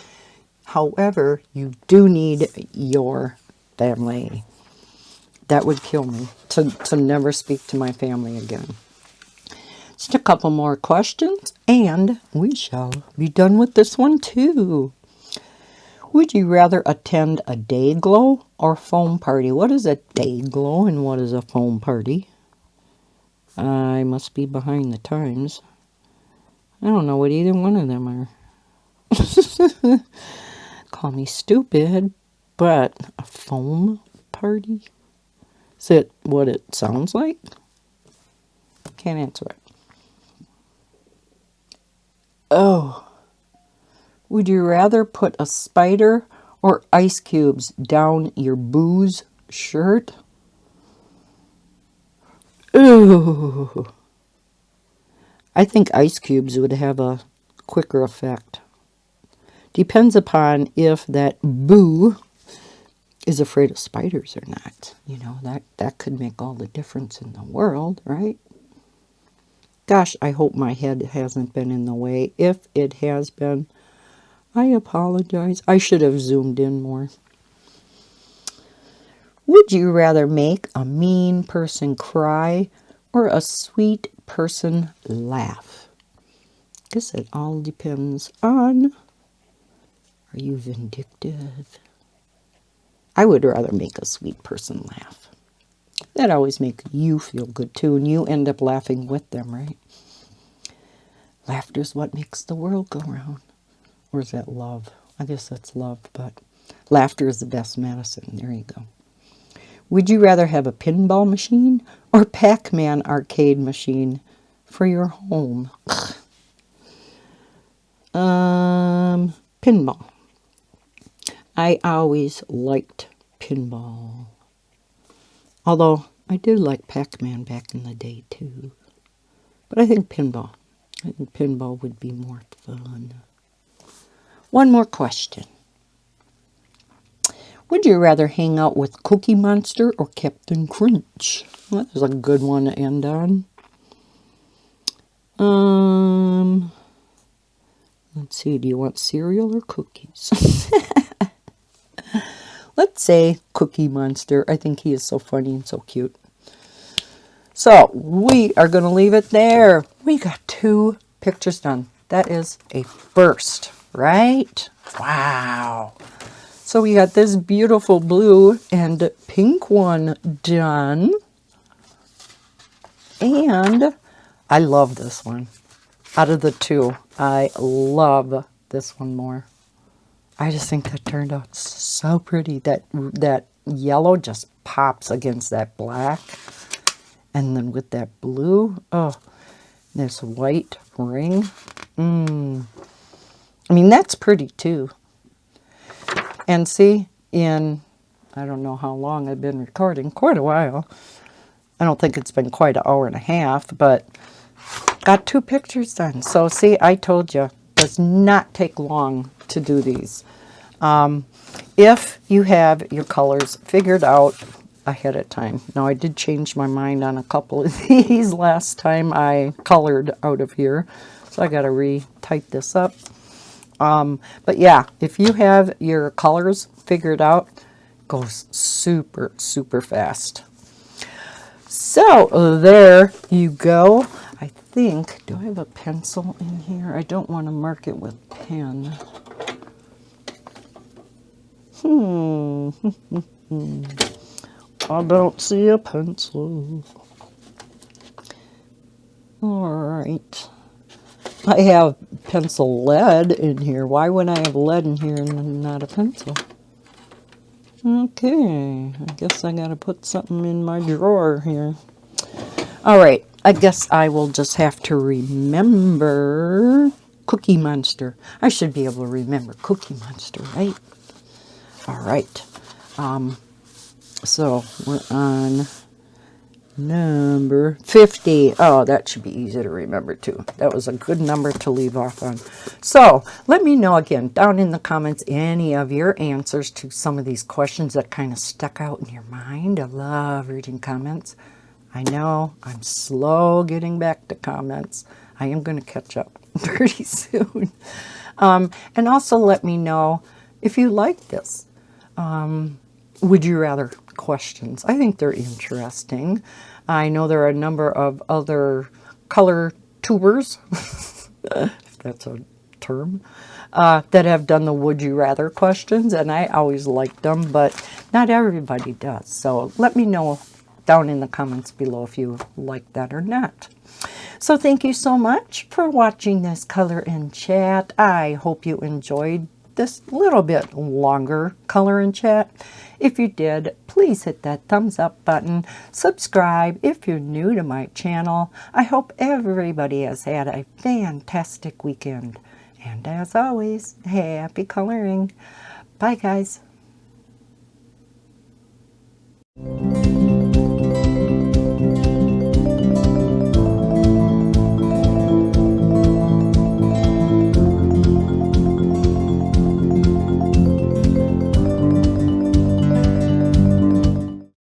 However, you do need your family. That would kill me to never speak to my family again. Just a couple more questions, and we shall be done with this one too. Would you rather attend a day glow or foam party? What is a day glow and what is a foam party? I must be behind the times. I don't know what either one of them are. Call me stupid, but a foam party? Is it what it sounds like? Can't answer it. Oh. Would you rather put a spider or ice cubes down your booze shirt? Ooh. I think ice cubes would have a quicker effect. Depends upon if that boo is afraid of spiders or not. You know, that could make all the difference in the world, right? Gosh, I hope my head hasn't been in the way. If it has been, I apologize. I should have zoomed in more. Would you rather make a mean person cry or a sweet person laugh? Guess it all depends on, are you vindictive? I would rather make a sweet person laugh. That always makes you feel good too, and you end up laughing with them, right? Laughter is what makes the world go round. Or is that love? I guess that's love, but laughter is the best medicine. There you go. Would you rather have a pinball machine or Pac-Man arcade machine for your home? Pinball. I always liked pinball. Although I did like Pac-Man back in the day too. But I think pinball. I think pinball would be more fun. One more question. Would you rather hang out with Cookie Monster or Captain Crunch? Well, that was a good one to end on. Let's see, do you want cereal or cookies? Let's say Cookie Monster. I think he is so funny and so cute. So we are going to leave it there. We got 2 pictures done. That is a first, right? Wow. So we got this beautiful blue and pink one done. And I love this one. Out of the 2, I love this one more. I just think that turned out so pretty. That yellow just pops against that black. And then with that blue, oh, this white ring. I mean, that's pretty too. And see, I don't know how long I've been recording, quite a while. I don't think it's been quite an hour and a half, but got 2 pictures done. So see, I told you, it does not take long to do these. If you have your colors figured out ahead of time. Now, I did change my mind on a couple of these last time I colored out of here, so I got to re-type this up. But yeah, if you have your colors figured out, it goes super, super fast. So there you go. I think, do I have a pencil in here? I don't want to mark it with pen. I don't see a pencil. All right. I have pencil lead in here. Why would I have lead in here and not a pencil? Okay, I guess I gotta put something in my drawer here. All right, I guess I will just have to remember Cookie Monster. I should be able to remember Cookie Monster, right? All right. So we're on number 50. Oh, that should be easy to remember too. That was a good number to leave off on. So let me know again down in the comments any of your answers to some of these questions that kind of stuck out in your mind. I love reading comments. I know I'm slow getting back to comments. I am going to catch up pretty soon. And also let me know if you like this. Would you rather questions? I think they're interesting. I know there are a number of other color tubers, if that's a term, that have done the would you rather questions, and I always liked them, but not everybody does. So let me know down in the comments below if you like that or not. So thank you so much for watching this color and chat. I hope you enjoyed this little bit longer color and chat. If you did, please hit that thumbs up button. Subscribe if you're new to my channel. I hope everybody has had a fantastic weekend. And as always, happy coloring. Bye, guys.